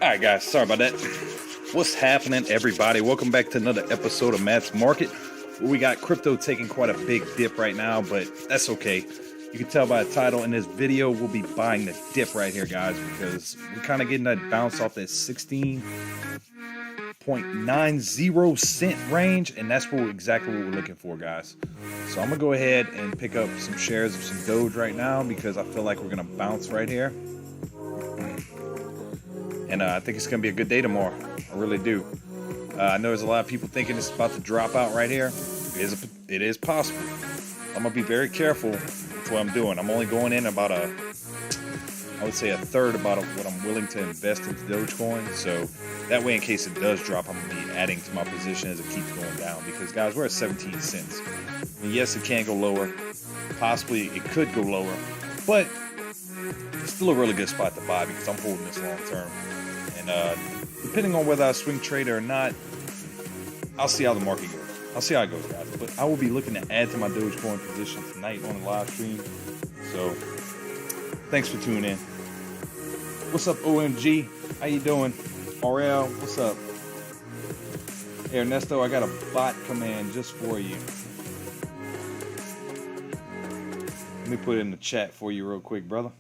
All right, guys, sorry about that. What's happening, everybody? Welcome back to another episode of Matt's Market, where we got crypto taking quite a big dip right now, but that's okay. You can tell by the title in this video, we'll be buying the dip right here, guys, because we're kind of getting that bounce off that 16.90 cent range, and that's exactly what we're looking for, guys. So I'm gonna go ahead and pick up some shares of some Doge right now because I feel like we're gonna bounce right here. And I think it's going to be a good day tomorrow. I really do. I know there's a lot of people thinking it's about to drop out right here. It is possible. I'm going to be very careful with what I'm doing. I'm only going in about I would say a third about what I'm willing to invest into DogeCoin. So that way, in case it does drop, I'm going to be adding to my position as it keeps going down. Because, guys, we're at 17 cents. And yes, it can go lower. Possibly it could go lower. But it's still a really good spot to buy because I'm holding this long term. And depending on whether I swing trade or not, I'll see how the market goes. I'll see how it goes, guys. But I will be looking to add to my DogeCoin position tonight on the live stream. So thanks for tuning in. What's up, OMG? How you doing? RL, what's up? Hey, Ernesto, I got a bot command just for you. Let me put it in the chat for you real quick, brother.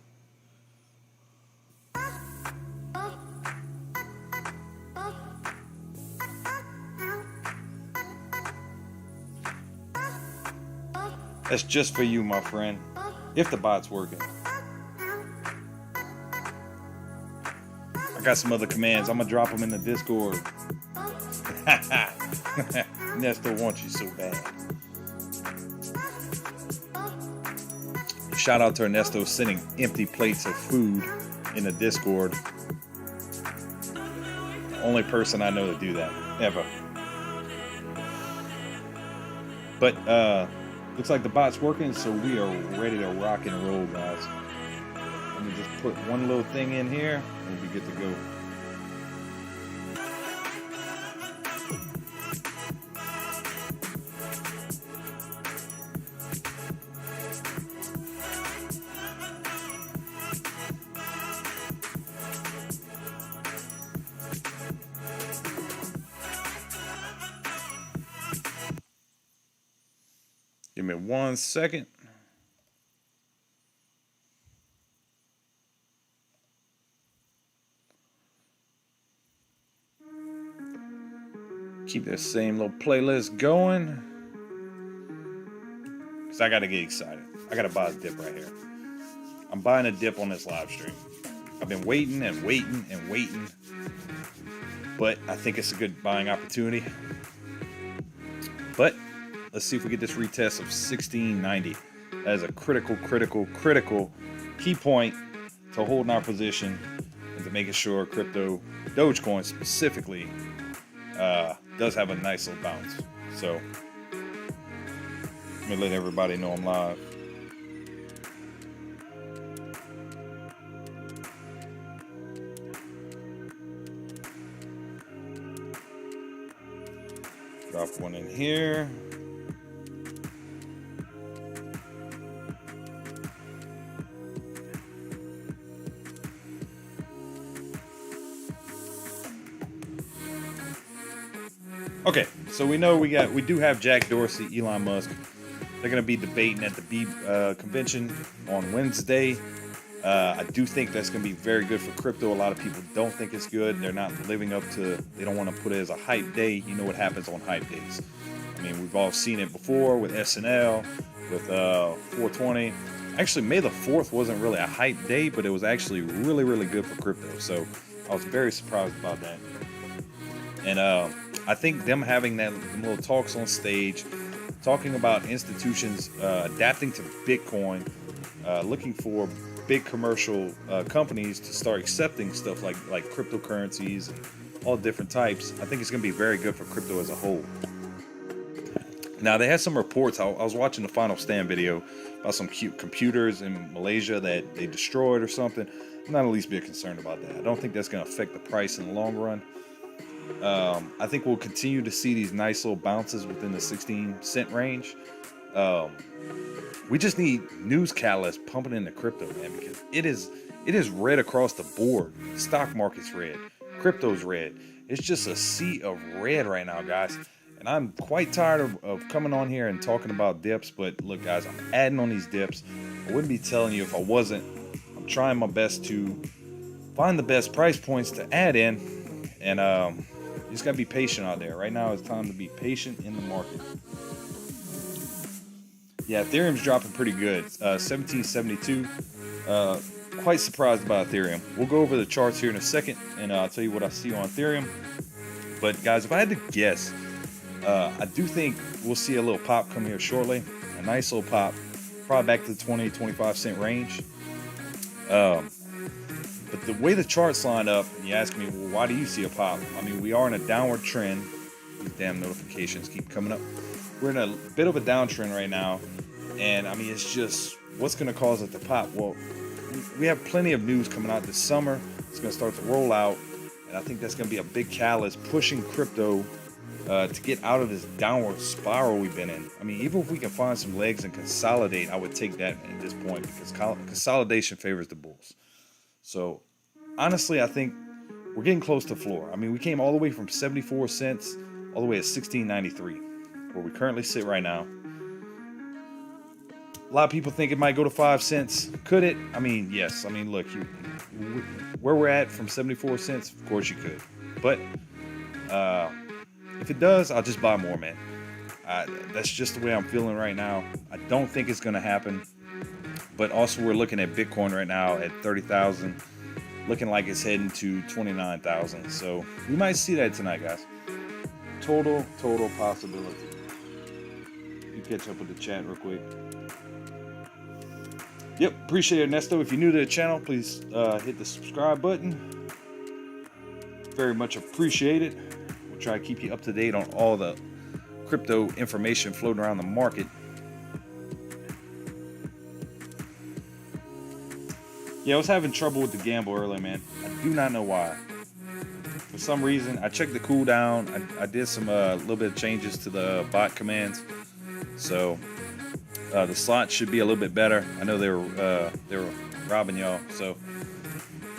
That's just for you, my friend, if the bot's working. I got some other commands. I'm going to drop them in the Discord. Nesto wants you so bad. Shout out to Ernesto sending empty plates of food in the Discord. The only person I know to do that, ever. But, looks like the bot's working, so we are ready to rock and roll, guys. Let me just put one little thing in here and we'll be good to go. Give me 1 second. Keep that same little playlist going. Because I got to get excited. I got to buy a dip right here. I'm buying a dip on this live stream. I've been waiting and waiting and waiting. But I think it's a good buying opportunity. But let's see if we get this retest of 1690. That is a critical key point to holding our position and to making sure crypto, DogeCoin specifically, does have a nice little bounce. So let me let everybody know I'm live. Drop one in here. Okay, so we know we do have Jack Dorsey, Elon Musk. They're going to be debating at the B convention on Wednesday. I do think that's going to be very good for crypto. A lot of people don't think it's good. They're not living up to, they don't want to put it as a hype day. You know what happens on hype days. I mean, we've all seen it before with SNL, with 420. Actually, May the 4th wasn't really a hype day, but it was actually really good for crypto. So I was very surprised about that. And I think them having them little talks on stage, talking about institutions adapting to Bitcoin, looking for big commercial companies to start accepting stuff like cryptocurrencies and all different types. I think it's going to be very good for crypto as a whole. Now, they had some reports. I was watching the Final Stand video about some cute computers in Malaysia that they destroyed or something. I'm not at least be concerned about that. I don't think that's going to affect the price in the long run. I think we'll continue to see these nice little bounces within the 16-cent range. We just need news catalysts pumping into crypto, man, because it is red across the board. The stock market's red, crypto's red. It's just a sea of red right now, guys. And I'm quite tired of coming on here and talking about dips. But look, guys, I'm adding on these dips. I wouldn't be telling you if I wasn't. I'm trying my best to find the best price points to add in, and you just gotta be patient out there. Right now, it's time to be patient in the market. Yeah, Ethereum's dropping pretty good. 1772. Quite surprised about Ethereum. We'll go over the charts here in a second, and I'll tell you what I see on Ethereum. But guys, if I had to guess, I do think we'll see a little pop come here shortly. A nice little pop, probably back to the 20-25 cent range. But the way the charts line up, and you ask me, well, why do you see a pop? I mean, we are in a downward trend. These damn notifications keep coming up. We're in a bit of a downtrend right now. And I mean, it's just, what's going to cause it to pop? Well, we have plenty of news coming out this summer. It's going to start to roll out. And I think that's going to be a big catalyst pushing crypto to get out of this downward spiral we've been in. I mean, even if we can find some legs and consolidate, I would take that at this point, because consolidation favors the bulls. So honestly, I think we're getting close to floor. I mean, we came all the way from 74 cents all the way at 16.93, where we currently sit right now. A lot of people think it might go to 5 cents. Could it? I mean, yes. I mean, look, where we're at from 74 cents, of course you could. But if it does, I'll just buy more, man. That's just the way I'm feeling right now. I don't think it's going to happen. But also, we're looking at Bitcoin right now at 30,000, looking like it's heading to 29,000. So we might see that tonight, guys. Total possibility. You catch up with the chat real quick. Yep, appreciate it, Ernesto. If you're new to the channel, please hit the subscribe button. Very much appreciated. We'll try to keep you up to date on all the crypto information floating around the market. Yeah, I was having trouble with the gamble earlier, man. I do not know why. For some reason, I checked the cooldown. I did some little bit of changes to the bot commands, so the slots should be a little bit better. I know they were robbing y'all, so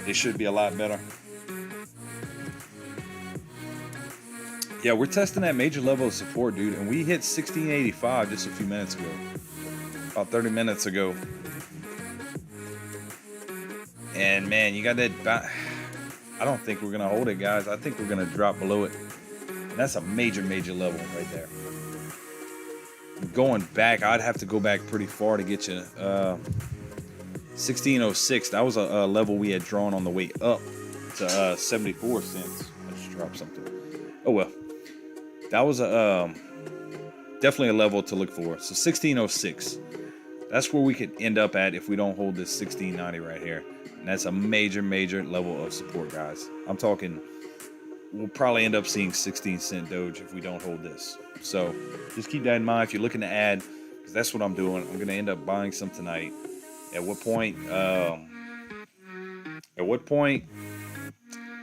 they should be a lot better. Yeah, we're testing that major level of support, dude, and we hit 1685 just a few minutes ago, about 30 minutes ago. And man, you got that. I don't think we're gonna hold it, guys. I think we're gonna drop below it. And that's a major level right there. Going back, I'd have to go back pretty far to get you. 1606. That was a level we had drawn on the way up to 74 cents. I just dropped something. Oh well. That was definitely a level to look for. So 1606. That's where we could end up at if we don't hold this 1690 right here. And that's a major level of support, guys. I'm talking, we'll probably end up seeing 16 cent Doge if we don't hold this. So just keep that in mind if you're looking to add, because that's what I'm doing. I'm going to end up buying some tonight. At what point,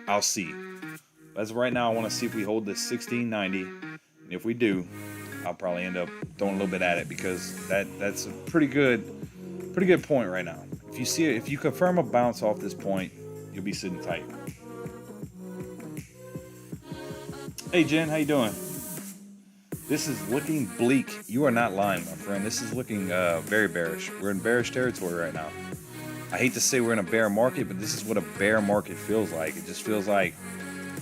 I'll see. As of right now, I want to see if we hold this 1690. And if we do, I'll probably end up throwing a little bit at it, because that's a pretty good point right now. If you confirm a bounce off this point, you'll be sitting tight. Hey Jen, how you doing? This is looking bleak. You are not lying, my friend. This is looking very bearish. We're in bearish territory right now. I hate to say we're in a bear market, but this is what a bear market feels like. It just feels like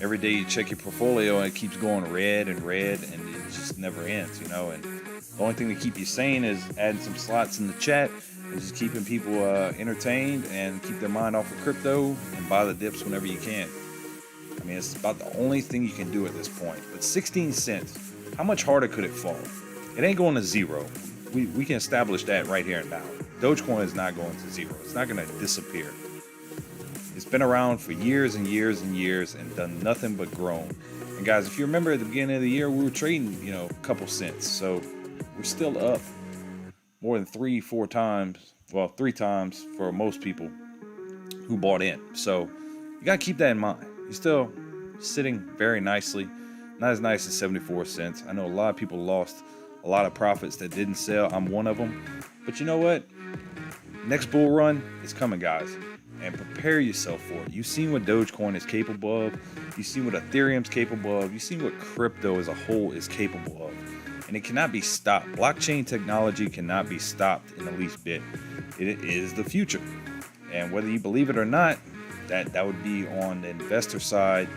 every day you check your portfolio and it keeps going red, and it just never ends, you know. And the only thing to keep you sane is adding some slots in the chat and just keeping people entertained and keep their mind off of crypto and buy the dips whenever you can. I mean, it's about the only thing you can do at this point. But 16 cents, how much harder could it fall? It ain't going to zero. We can establish that right here and now. DogeCoin is not going to zero. It's not going to disappear. It's been around for years and years and years and done nothing but grown. And guys, if you remember at the beginning of the year, we were trading, a couple cents. So we're still up more than 3-4 times. Well, 3 times for most people who bought in. So you got to keep that in mind. You're still sitting very nicely. Not as nice as 74 cents. I know a lot of people lost a lot of profits that didn't sell. I'm one of them. But you know what? Next bull run is coming, guys. And prepare yourself for it. You've seen what DogeCoin is capable of. You've seen what Ethereum's capable of. You've seen what crypto as a whole is capable of. And it cannot be stopped. Blockchain technology cannot be stopped in the least bit. It is the future. And whether you believe it or not, that would be on the investor side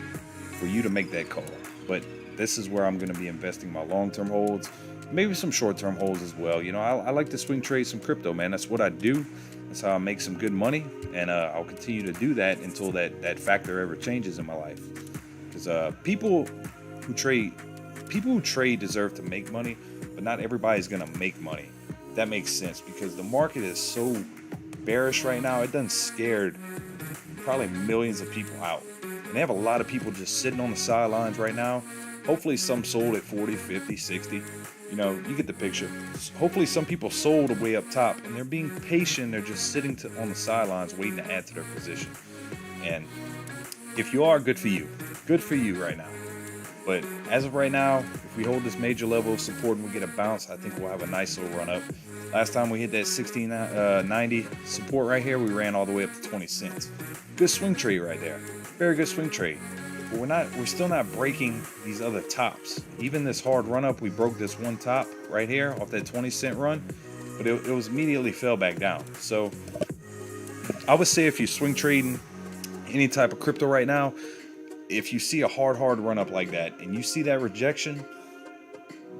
for you to make that call. But this is where I'm going to be investing my long-term holds, maybe some short-term holds as well. I like to swing trade some crypto, man. That's what I do. That's how I make some good money, and I'll continue to do that until that factor ever changes in my life. Because people who trade deserve to make money, but not everybody's going to make money. That makes sense, because the market is so bearish right now. It done scared probably millions of people out. And they have a lot of people just sitting on the sidelines right now. Hopefully some sold at 40, 50, 60. You get the picture. Hopefully some people sold way up top and they're being patient. They're just sitting on the sidelines waiting to add to their position. And if you are, good for you. Good for you right now. But as of right now, if we hold this major level of support and we get a bounce, I think we'll have a nice little run up. Last time we hit that 1690 support right here, we ran all the way up to 20 cents. Good swing trade right there. Very good swing trade. But we're still not breaking these other tops. Even this hard run up, we broke this one top right here off that 20 cent run, but it was immediately fell back down. So I would say if you're swing trading any type of crypto right now, if you see a hard run up like that and you see that rejection,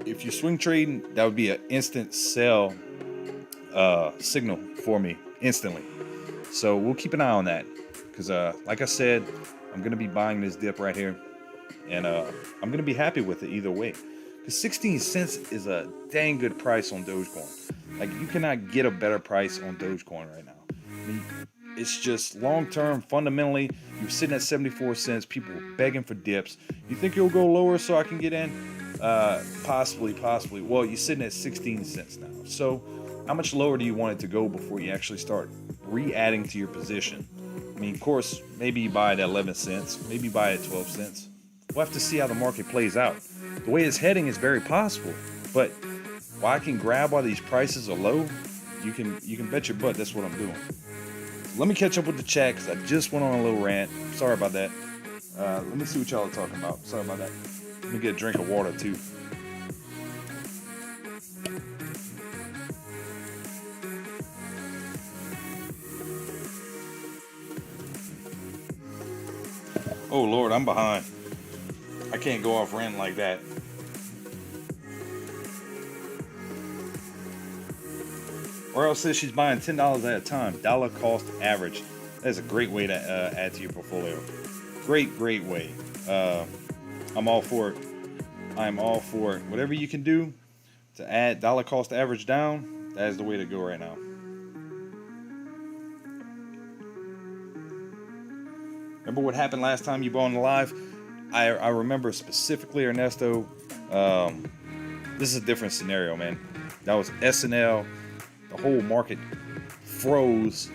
if you're swing trading, that would be an instant sell signal for me instantly. So we'll keep an eye on that, because like I said, I'm going to be buying this dip right here, and I'm going to be happy with it either way, because 16 cents is a dang good price on DogeCoin. Like, you cannot get a better price on DogeCoin right now. I mean, it's just long-term, fundamentally, you're sitting at 74 cents, people are begging for dips. You think you'll go lower so I can get in? Possibly. Well, you're sitting at 16 cents now. So how much lower do you want it to go before you actually start re-adding to your position. I mean, of course, maybe you buy it at 11 cents, maybe you buy it at 12 cents. We'll have to see how the market plays out. The way it's heading is very possible, but while I can grab while these prices are low, you can bet your butt that's what I'm doing. So let me catch up with the chat because I just went on a little rant. Sorry about that. Let me see what y'all are talking about. Sorry about that. Let me get a drink of water too. Oh Lord, I'm behind. I can't go off ranting like that. Earl says she's buying $10 at a time. Dollar cost average. That's a great way to add to your portfolio. Great way. I'm all for it. I'm all for it. Whatever you can do to add dollar cost average down, that is the way to go right now. Remember what happened last time you bought on the live? I remember specifically, Ernesto. This is a different scenario, man. That was SNL. The whole market froze,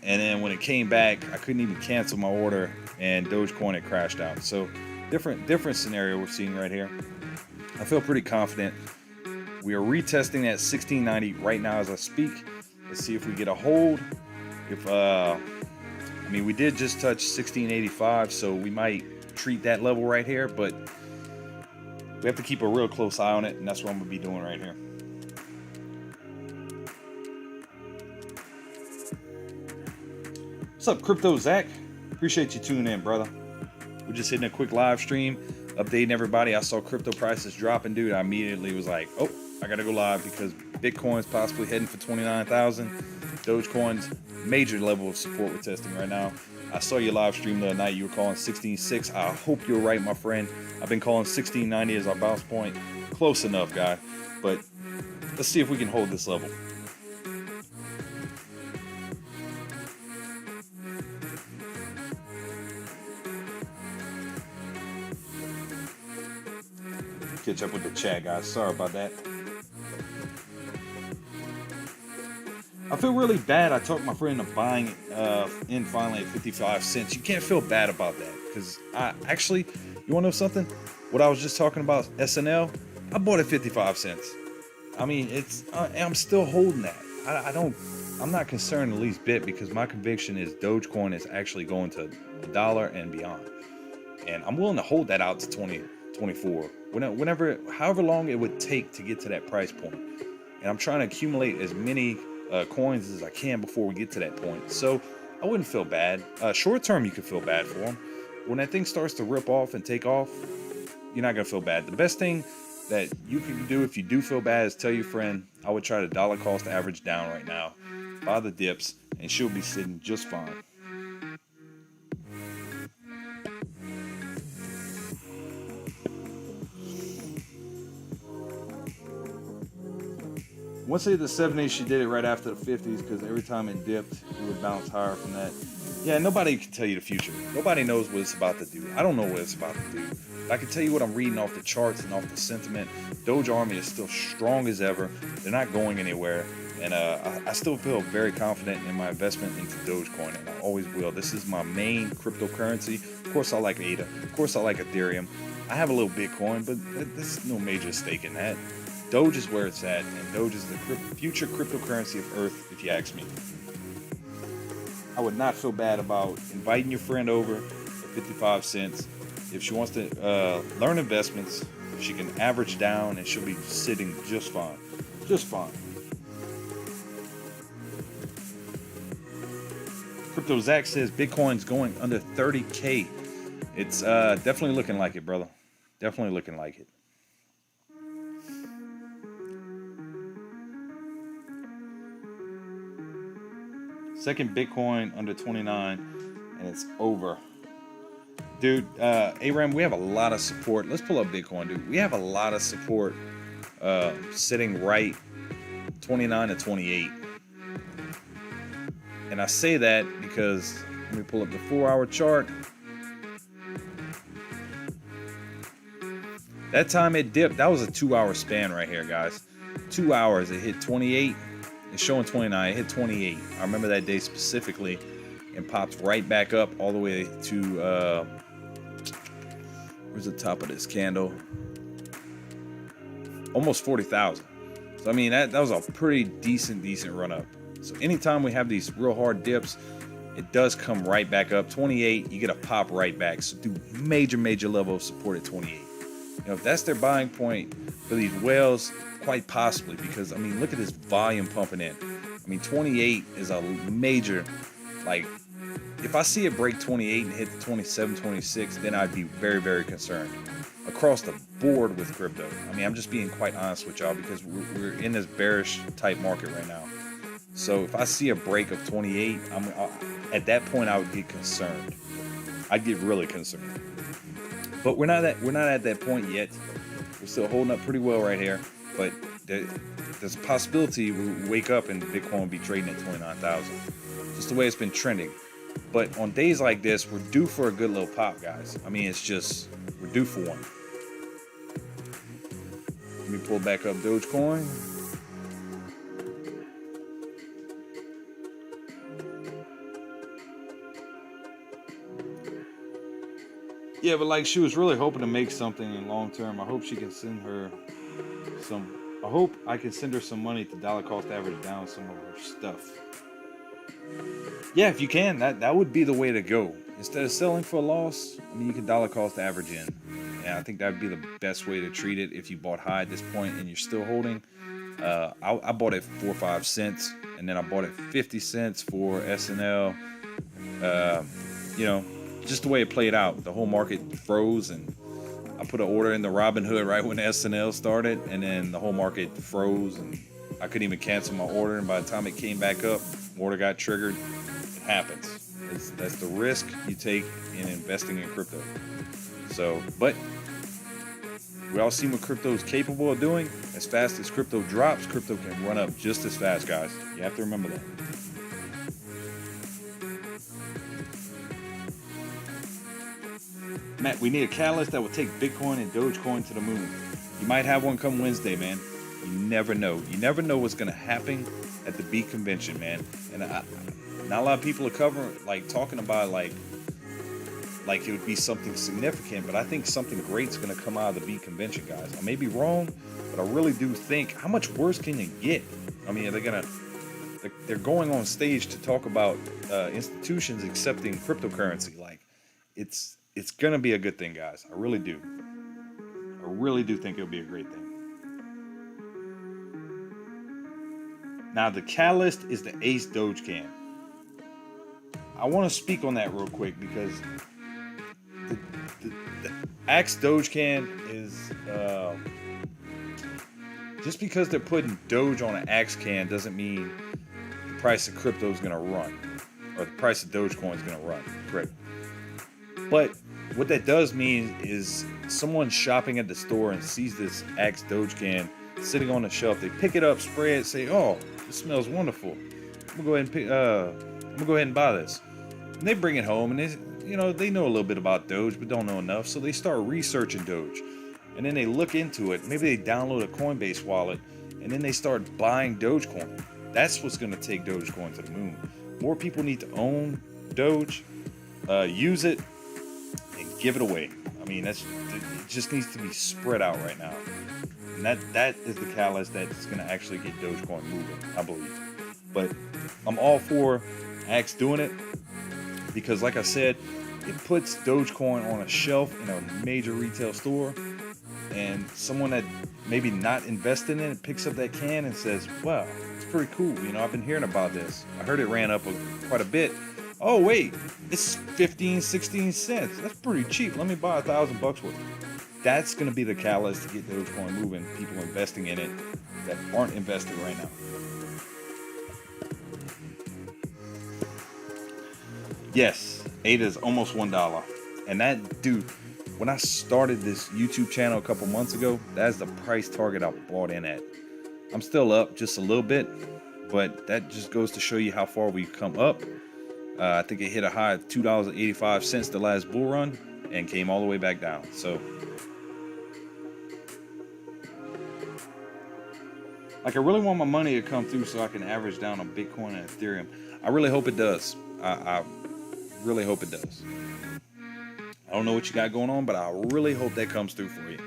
and then when it came back, I couldn't even cancel my order, and DogeCoin had crashed out. So different scenario we're seeing right here. I feel pretty confident. We are retesting that 1690 right now as I speak. Let's see if we get a hold. I mean, we did just touch 1685, so we might treat that level right here, but we have to keep a real close eye on it, and that's what I'm gonna be doing right here. What's up, Crypto Zach? Appreciate you tuning in, brother. We're just hitting a quick live stream, updating everybody. I saw crypto prices dropping, dude. I immediately was like, oh, I gotta go live because Bitcoin's possibly heading for 29,000. Dogecoin's major level of support we're testing right now. I saw your live stream the other night. You were calling 16.6. I hope you're right, my friend. I've been calling 16.90 as our bounce point. Close enough, guy. But let's see if we can hold this level. Catch up with the chat, guys. Sorry about that. I feel really bad. I talked my friend into buying it in finally at 55 cents. You can't feel bad about that because I actually, you want to know something? What I was just talking about, SNL, I bought it 55 cents. I mean, I'm still holding that. I'm not concerned the least bit because my conviction is Dogecoin is actually going to $1 and beyond. And I'm willing to hold that out to 2024, however long it would take to get to that price point. And I'm trying to accumulate as many coins as I can before we get to that point. So I wouldn't feel bad. Short term, you could feel bad for them. When that thing starts to rip off and take off, you're not gonna feel bad. The best thing that you can do if you do feel bad is tell your friend, I would try to dollar cost average down right now, buy the dips, and she'll be sitting just fine. Once they hit the 70s, she did it right after the 50s because every time it dipped, it would bounce higher from that. Yeah, nobody can tell you the future. Nobody knows what it's about to do. I don't know what it's about to do. But I can tell you what I'm reading off the charts and off the sentiment. Doge Army is still strong as ever. They're not going anywhere. And I still feel very confident in my investment into Dogecoin, and I always will. This is my main cryptocurrency. Of course, I like ADA. Of course, I like Ethereum. I have a little Bitcoin, but there's no major stake in that. Doge is where it's at, and Doge is the future cryptocurrency of Earth, if you ask me. I would not feel bad about inviting your friend over at 55 cents. If she wants to learn investments, she can average down, and she'll be sitting just fine. Just fine. Crypto Zach says Bitcoin's going under 30K. It's definitely looking like it, brother. Definitely looking like it. Second Bitcoin under 29, and it's over. Dude, Aram, we have a lot of support. Let's pull up Bitcoin, dude. We have a lot of support sitting right 29 to 28. And I say that because, let me pull up the 4-hour chart. That time it dipped, that was a 2-hour span right here, guys. 2 hours, it hit 28, It's showing 29. It hit 28. I remember that day specifically, and popped right back up all the way to where's the top of this candle? Almost 40,000. So I mean that was a pretty decent run up. So anytime we have these real hard dips, it does come right back up. 28, you get a pop right back. So do major level of support at 28. You know, if that's their buying point for these whales, quite possibly, because I mean, look at this volume pumping in. I mean, 28 is a major, like, if I see it break 28 and hit the 27, 26, then I'd be very concerned across the board with crypto. I mean, I'm just being quite honest with y'all, because we're in this bearish type market right now. So if I see a break of 28, at that point I would get concerned. I'd get really concerned. But we're not at that point yet. We're still holding up pretty well right here. But there's a possibility we wake up and Bitcoin will be trading at 29,000. Just the way it's been trending. But on days like this, we're due for a good little pop, guys. I mean, it's just, we're due for one. Let me pull back up DogeCoin. Yeah, but like, she was really hoping to make something in long term. I hope she can send her some. I hope I can send her some money to dollar cost average down some of her stuff. Yeah, if you can, that would be the way to go. Instead of selling for a loss, I mean, you can dollar cost average in. And I think that would be the best way to treat it if you bought high at this point and you're still holding. I bought it 4 or 5 cents, and then I bought it 50 cents for SNL. You know, just the way it played out. The whole market froze, and I put an order in the Robinhood right when SNL started, and then the whole market froze, and I couldn't even cancel my order. And by the time it came back up, order got triggered. It happens. That's the risk you take in investing in crypto. So, but we all see what crypto is capable of doing. As fast as crypto drops, crypto can run up just as fast, guys. You have to remember that. Matt, we need a catalyst that will take Bitcoin and DogeCoin to the moon. You might have one come Wednesday, man. You never know. You never know what's going to happen at the Beat convention, man. And not a lot of people are talking about like it would be something significant, but I think something great's going to come out of the Beat convention, guys. I may be wrong, but I really do think, how much worse can it get? I mean, they're going on stage to talk about institutions accepting cryptocurrency. Like, it's going to be a good thing, guys. I really do. I really do think it'll be a great thing. Now, the catalyst is the Ace DogeCoin. I want to speak on that real quick, because the Axe DogeCoin is just because they're putting Doge on an Axe can doesn't mean the price of crypto is going to run, or the price of Dogecoin is going to run. Correct. But what that does mean is someone shopping at the store and sees this Axe DogeCoin sitting on the shelf. They pick it up, spray it, say, "Oh, this smells wonderful. I'm gonna go ahead and buy this." And they bring it home, and they know a little bit about Doge, but don't know enough. So they start researching Doge, and then they look into it. Maybe they download a Coinbase wallet, and then they start buying Dogecoin. That's what's gonna take Dogecoin to the moon. More people need to own Doge, use it, and give it away. I mean, it just needs to be spread out right now. And that is the catalyst that's going to actually get Dogecoin moving, I believe. But I'm all for Axe doing it, because, like I said, it puts Dogecoin on a shelf in a major retail store, and someone that maybe not invested in it picks up that can and says, "Wow, it's pretty cool. You know, I've been hearing about this. I heard it ran up quite a bit. Oh, wait, it's 15, 16 cents. That's pretty cheap. Let me buy $1,000 worth." That's going to be the catalyst to get Dogecoin moving. People investing in it that aren't invested right now. Yes, ADA is almost $1. And that, dude, when I started this YouTube channel a couple months ago, that's the price target I bought in at. I'm still up just a little bit, but that just goes to show you how far we've come up. I think it hit a high of $2.85 the last bull run and came all the way back down. So, Like, I really want my money to come through so I can average down on Bitcoin and Ethereum. I really hope it does. I really hope it does. I don't know what you got going on, but I really hope that comes through for you.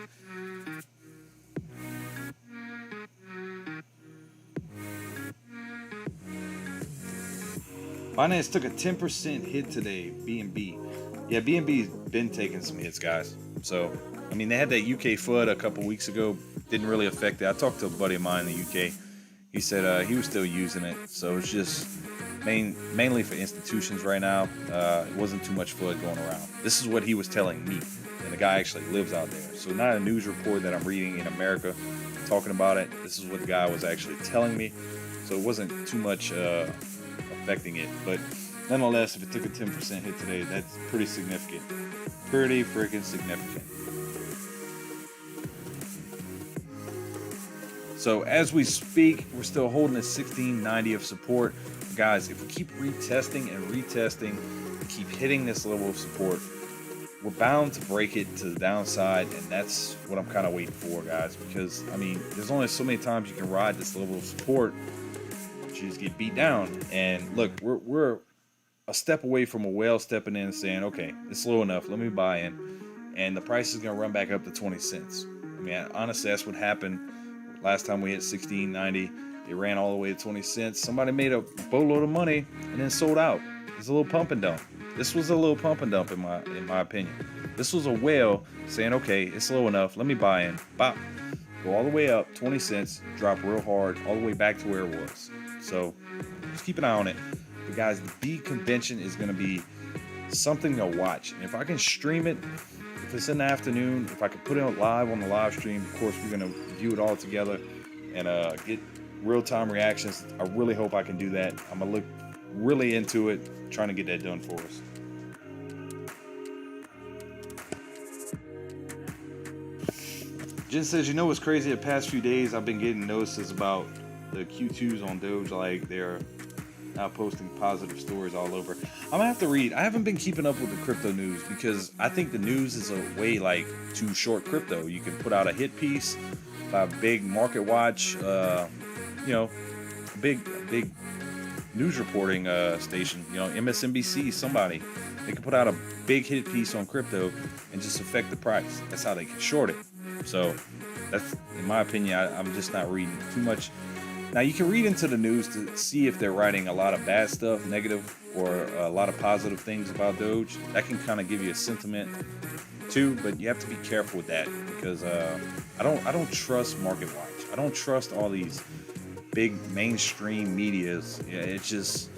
Binance took a 10% hit today, BNB. Yeah, BNB's been taking some hits, guys. So, I mean, they had that UK FUD a couple weeks ago. Didn't really affect it. I talked to a buddy of mine in the UK. He said he was still using it. So it's just mainly for institutions right now. It wasn't too much FUD going around. This is what he was telling me. And the guy actually lives out there. So not a news report that I'm reading in America talking about it. This is what the guy was actually telling me. So it wasn't too much affecting it, but nonetheless, if it took a 10% hit today, that's pretty significant. Pretty freaking significant. So as we speak, we're still holding a 1690 of support. Guys, if we keep retesting and retesting, keep hitting this level of support, we're bound to break it to the downside, and that's what I'm kind of waiting for, guys, because, I mean, there's only so many times you can ride this level of support. You just get beat down. And look, we're a step away from a whale stepping in and saying, okay, it's low enough, let me buy in, and the price is going to run back up to 20 cents. I mean, honestly, that's what happened last time we hit 1690. It ran all the way to 20 cents. Somebody made a boatload of money and then sold out. It's a little pump and dump. This was a little pump and dump in my opinion. This was a whale saying, okay, it's low enough, let me buy in. Bop. Go all the way up 20 cents, drop real hard all the way back to where it was. So just keep an eye on it. But guys, the B convention is going to be something to watch. And if I can stream it, if it's in the afternoon, if I can put it live on the live stream, of course, we're going to view it all together and get real-time reactions. I really hope I can do that. I'm going to look really into it, trying to get that done for us. Jen says, you know what's crazy? The past few days, I've been getting notices about the Q2s on Doge, like they're now posting positive stories all over. I'm gonna have to read. I haven't been keeping up with the crypto news because I think the news is a way like to short crypto. You can put out a hit piece by a big market watch, big news reporting station, MSNBC, somebody. They can put out a big hit piece on crypto and just affect the price. That's how they can short it. So that's, in my opinion, I'm just not reading too much. Now, you can read into the news to see if they're writing a lot of bad stuff, negative, or a lot of positive things about Doge. That can kind of give you a sentiment too, but you have to be careful with that because I don't trust Market Watch. I don't trust all these big mainstream medias. Yeah, it's just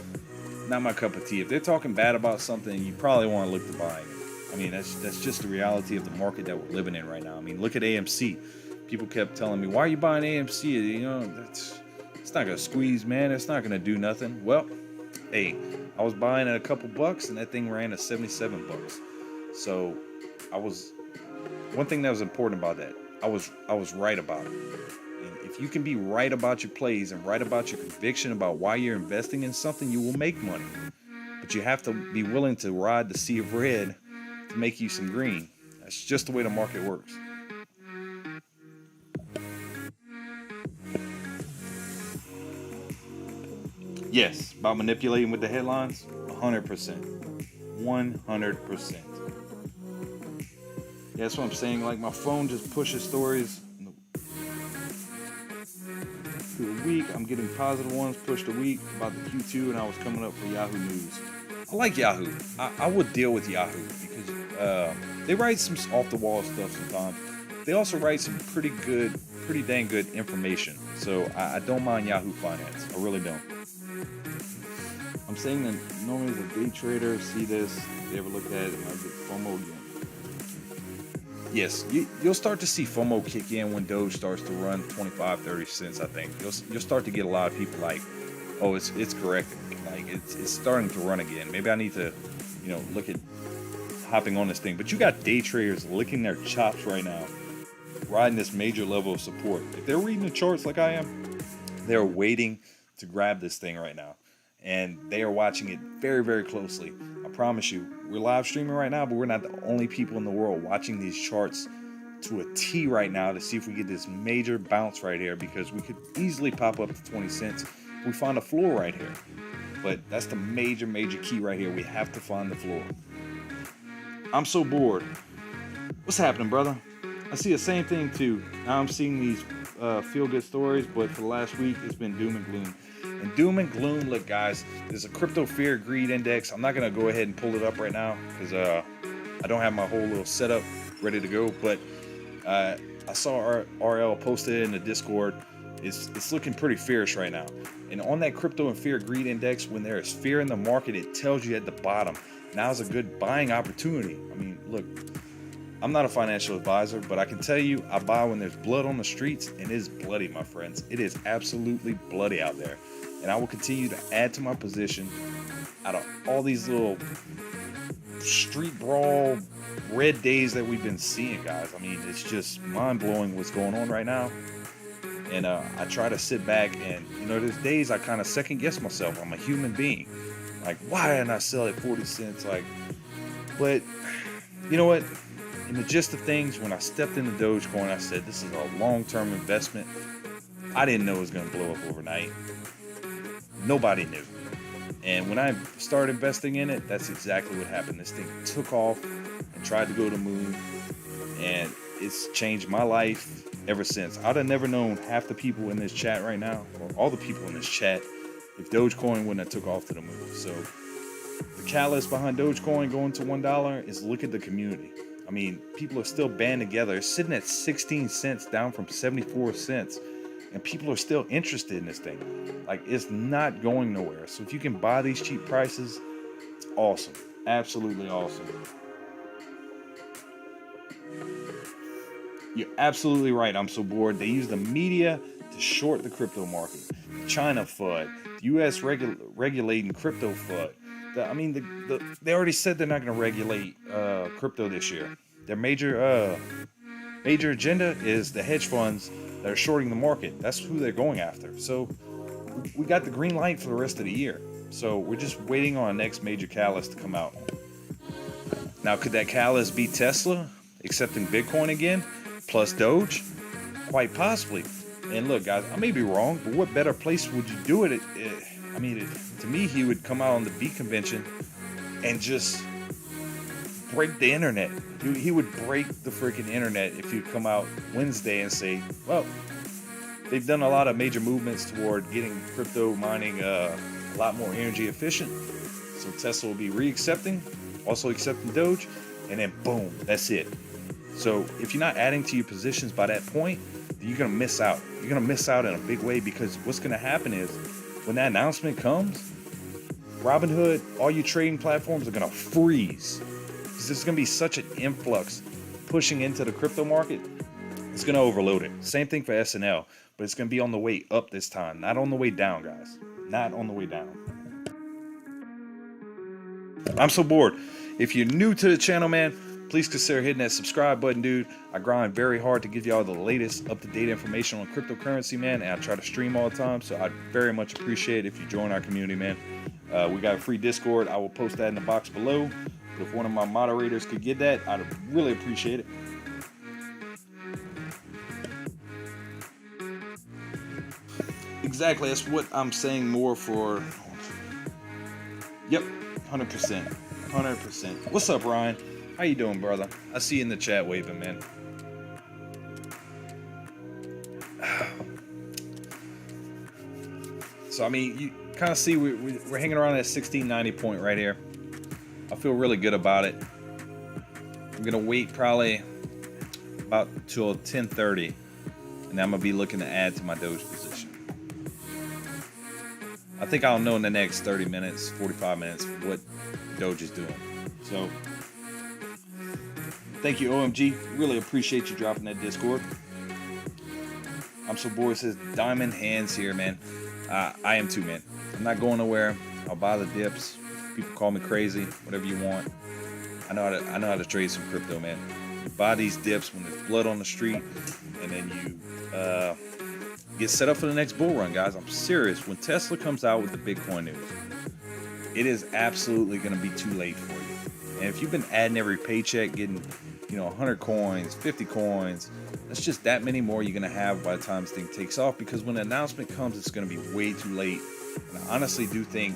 not my cup of tea. If they're talking bad about something, you probably want to look to buy it. I mean, that's just the reality of the market that we're living in right now. I mean, look at AMC. People kept telling me, why are you buying AMC? It's not going to squeeze, man. It's not going to do nothing. Well, hey, I was buying at a couple bucks and that thing ran to 77 bucks. So one thing that was important about that, I was right about it. And if you can be right about your plays and right about your conviction about why you're investing in something, you will make money. But you have to be willing to ride the sea of red to make you some green. That's just the way the market works. Yes, about manipulating with the headlines, 100%. 100%. Yeah, that's what I'm saying. Like, my phone just pushes stories through a week. I'm getting positive ones pushed a week about the Q2, and I was coming up for Yahoo News. I like Yahoo. I would deal with Yahoo because they write some off-the-wall stuff sometimes. They also write some pretty dang good information. So I don't mind Yahoo Finance. I really don't. I'm saying that normally as a day trader, see this, if they ever look at it, I get FOMO again. Yes, you'll start to see FOMO kick in when Doge starts to run 25, 30 cents, I think. You'll start to get a lot of people like, oh, it's correcting. Like, it's starting to run again. Maybe I need to, look at hopping on this thing. But you got day traders licking their chops right now, riding this major level of support. If they're reading the charts like I am, they're waiting to grab this thing right now. And they are watching it very, very closely. I promise you, we're live streaming right now, but we're not the only people in the world watching these charts to a T right now to see if we get this major bounce right here, because we could easily pop up to 20 cents. We find a floor right here. But that's the major key right here. We have to find the floor. I'm so bored. What's happening, brother? I see the same thing too. Now I'm seeing these feel-good stories, but for the last week, it's been doom and gloom. And doom and gloom, look, guys, there's a crypto fear greed index. I'm not going to go ahead and pull it up right now because I don't have my whole little setup ready to go. But I saw RL posted it in the Discord. It's looking pretty fierce right now. And on that crypto and fear greed index, when there is fear in the market, it tells you at the bottom, now is a good buying opportunity. I mean, look, I'm not a financial advisor, but I can tell you I buy when there's blood on the streets, and it is bloody, my friends. It is absolutely bloody out there. And I will continue to add to my position out of all these little street brawl red days that we've been seeing, guys. I mean, it's just mind-blowing what's going on right now. And I try to sit back and, there's days I kind of second guess myself. I'm a human being. Like, why didn't I sell at 40 cents? But you know what? In the gist of things, when I stepped into DogeCoin, I said, this is a long-term investment. I didn't know it was going to blow up overnight. Nobody knew. And when I started investing in it, that's exactly what happened. This thing took off and tried to go to the moon. And it's changed my life ever since. I'd have never known half the people in this chat right now, or all the people in this chat, if DogeCoin wouldn't have took off to the moon. So the catalyst behind DogeCoin going to $1 is look at the community. I mean, people are still banding together. It's sitting at 16 cents, down from 74 cents. And people are still interested in this thing. Like, it's not going nowhere. So if you can buy these cheap prices, it's awesome. Absolutely awesome. You're absolutely right. I'm so bored. They use the media to short the crypto market. China FUD. The U.S. regulating crypto FUD. They already said they're not going to regulate crypto this year. Their major agenda is the hedge funds that are shorting the market. That's who they're going after. So we got the green light for the rest of the year. So we're just waiting on our next major catalyst to come out. Now, could that catalyst be Tesla accepting Bitcoin again, plus Doge? Quite possibly. And look, guys, I may be wrong, but what better place would you do it? To me, he would come out on the B convention and just break the internet. He would break the freaking internet if he'd come out Wednesday and say, well, they've done a lot of major movements toward getting crypto mining a lot more energy efficient. So Tesla will be re-accepting, also accepting Doge, and then boom, that's it. So if you're not adding to your positions by that point, you're going to miss out. You're going to miss out in a big way, because what's going to happen is when that announcement comes, Robinhood, all your trading platforms are going to freeze, because there's going to be such an influx pushing into the crypto market. It's going to overload it. Same thing for SNL, but it's going to be on the way up this time, not on the way down, guys. Not on the way down. I'm so bored. If you're new to the channel, man, please consider hitting that subscribe button, dude. I grind very hard to give y'all the latest up-to-date information on cryptocurrency, man, and I try to stream all the time, so I'd very much appreciate it if you join our community, man. We got a free Discord. I will post that in the box below, but if one of my moderators could get that, I'd really appreciate it. Exactly, that's what I'm saying more for. Yep, 100%. 100%. What's up, Ryan? How you doing, brother? I see you in the chat waving, man. So, I mean, you kind of see we're hanging around that 1690 point right here. I feel really good about it. I'm going to wait probably about till 10:30, and I'm going to be looking to add to my Doge position. I think I'll know in the next 30 minutes, 45 minutes, what Doge is doing. So, thank you, OMG. Really appreciate you dropping that Discord. I'm so bored. It says diamond hands here, man. I am too, man. I'm not going nowhere. I'll buy the dips. People call me crazy. Whatever you want. I know how to trade some crypto, man. You buy these dips when there's blood on the street, and then you get set up for the next bull run, guys. I'm serious. When Tesla comes out with the Bitcoin news, it is absolutely going to be too late for you. And if you've been adding every paycheck, getting 100 coins, 50 coins. That's just that many more you're going to have by the time this thing takes off, because when the announcement comes, it's going to be way too late. And I honestly do think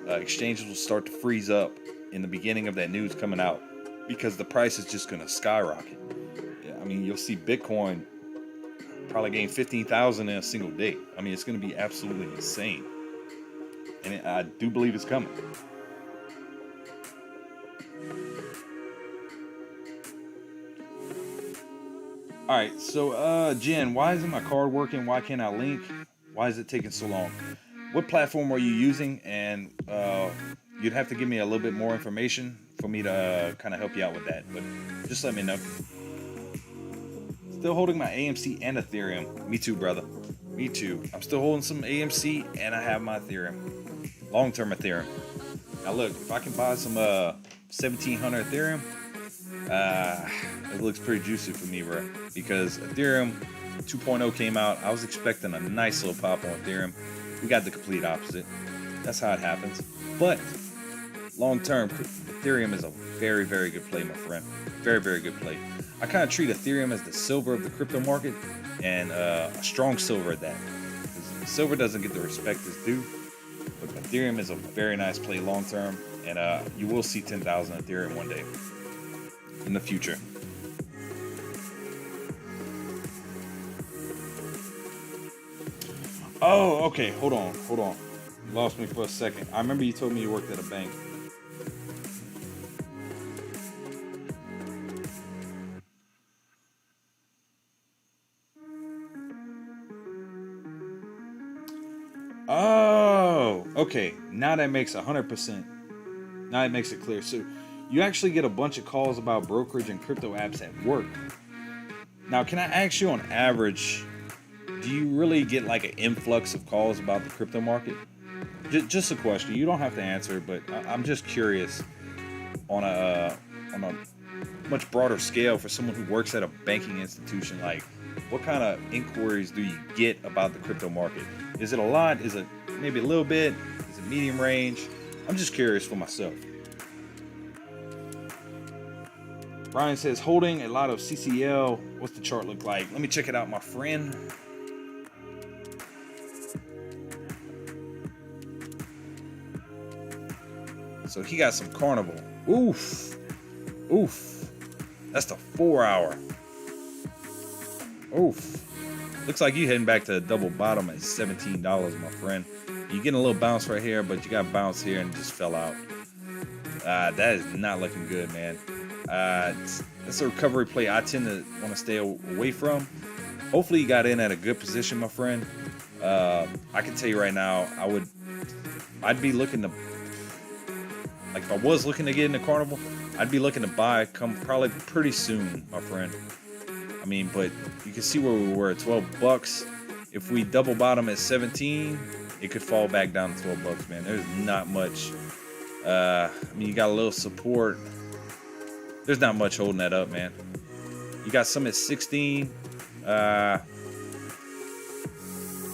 exchanges will start to freeze up in the beginning of that news coming out, because the price is just going to skyrocket. Yeah, I mean, you'll see Bitcoin probably gain 15,000 in a single day. I mean, it's going to be absolutely insane. And I do believe it's coming. All right, so Jen, why isn't my card working? Why can't I link? Why is it taking so long? What platform are you using? And you'd have to give me a little bit more information for me to kind of help you out with that. But just let me know. Still holding my AMC and Ethereum. Me too, brother. Me too. I'm still holding some AMC and I have my Ethereum. Long-term Ethereum. Now look, if I can buy some 1700 Ethereum, it looks pretty juicy for me, bro. Because Ethereum 2.0 came out. I was expecting a nice little pop on Ethereum. We got the complete opposite. That's how it happens. But long-term, Ethereum is a very, very good play, my friend. Very, very good play. I kind of treat Ethereum as the silver of the crypto market, and a strong silver at that. Because silver doesn't get the respect it's due, but Ethereum is a very nice play long-term, and you will see 10,000 Ethereum one day in the future. Oh, okay. Hold on. You lost me for a second. I remember you told me you worked at a bank. Oh, okay. Now that makes 100%. Now it makes it clear. So you actually get a bunch of calls about brokerage and crypto apps at work. Now, can I ask you, on average, do you really get like an influx of calls about the crypto market? Just a question. You don't have to answer, but I'm just curious on a much broader scale for someone who works at a banking institution. Like, what kind of inquiries do you get about the crypto market? Is it a lot? Is it maybe a little bit? Is it medium range? I'm just curious for myself. Brian says, holding a lot of CCL. What's the chart look like? Let me check it out, my friend. So he got some Carnival. Oof. That's the 4 hour. Oof. Looks like you heading back to the double bottom at $17, my friend. You're getting a little bounce right here, but you got bounce here and just fell out. That is not looking good, man. That's a recovery play I tend to want to stay away from. Hopefully you got in at a good position, my friend. I can tell you right now, I'd be looking to, like, if I was looking to get into Carnival, I'd be looking to buy probably pretty soon, my friend. I mean, but you can see where we were at $12. If we double bottom at 17, it could fall back down to $12, man. There's not much. I mean, you got a little support. There's not much holding that up, man. You got some at 16.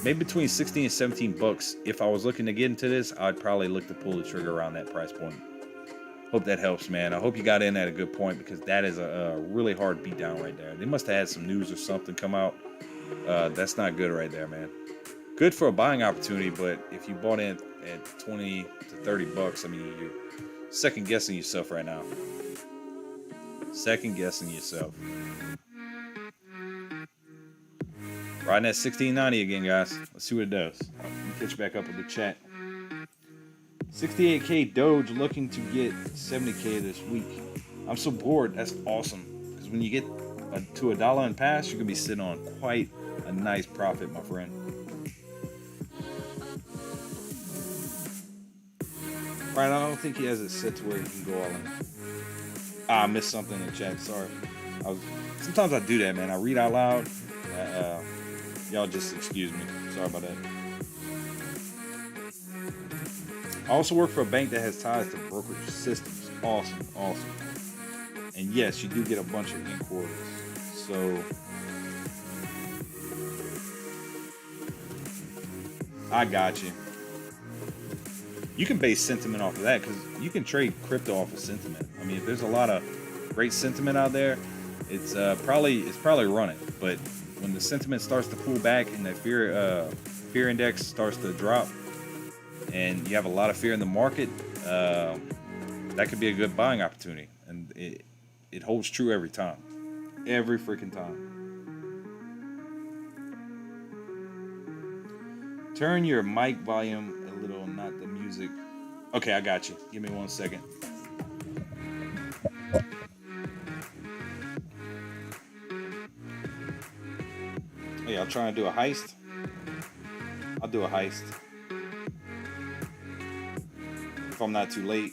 Maybe between 16 and 17 bucks. If I was looking to get into this, I'd probably look to pull the trigger around that price point. Hope that helps, man. I hope you got in at a good point, because that is a really hard beat down right there. They must have had some news or something come out. That's not good right there, man. Good for a buying opportunity, but if you bought in at 20 to 30 bucks, I mean, you're second guessing yourself right now. Second guessing yourself. Riding at 1690 again, guys. Let's see what it does. Let me catch you back up with the chat. 68K Doge looking to get 70K this week. I'm so bored. That's awesome. Because when you get to $1 and pass, you're going to be sitting on quite a nice profit, my friend. Right, I don't think he has it set to where he can go all in. I missed something in the chat. Sorry. Sometimes I do that, man. I read out loud. Y'all just excuse me. Sorry about that. I also work for a bank that has ties to brokerage systems. Awesome. And yes, you do get a bunch of inquiries. So I got you. You can base sentiment off of that, because you can trade crypto off of sentiment. I mean, if there's a lot of great sentiment out there, it's probably running. But when the sentiment starts to pull back and the fear index starts to drop, and you have a lot of fear in the market, that could be a good buying opportunity. And it holds true every time, every freaking time. Turn your mic volume a little, not the music. Okay, I got you. Give me 1 second. Hey, y'all trying to do a heist? I'll do a heist. If I'm not too late.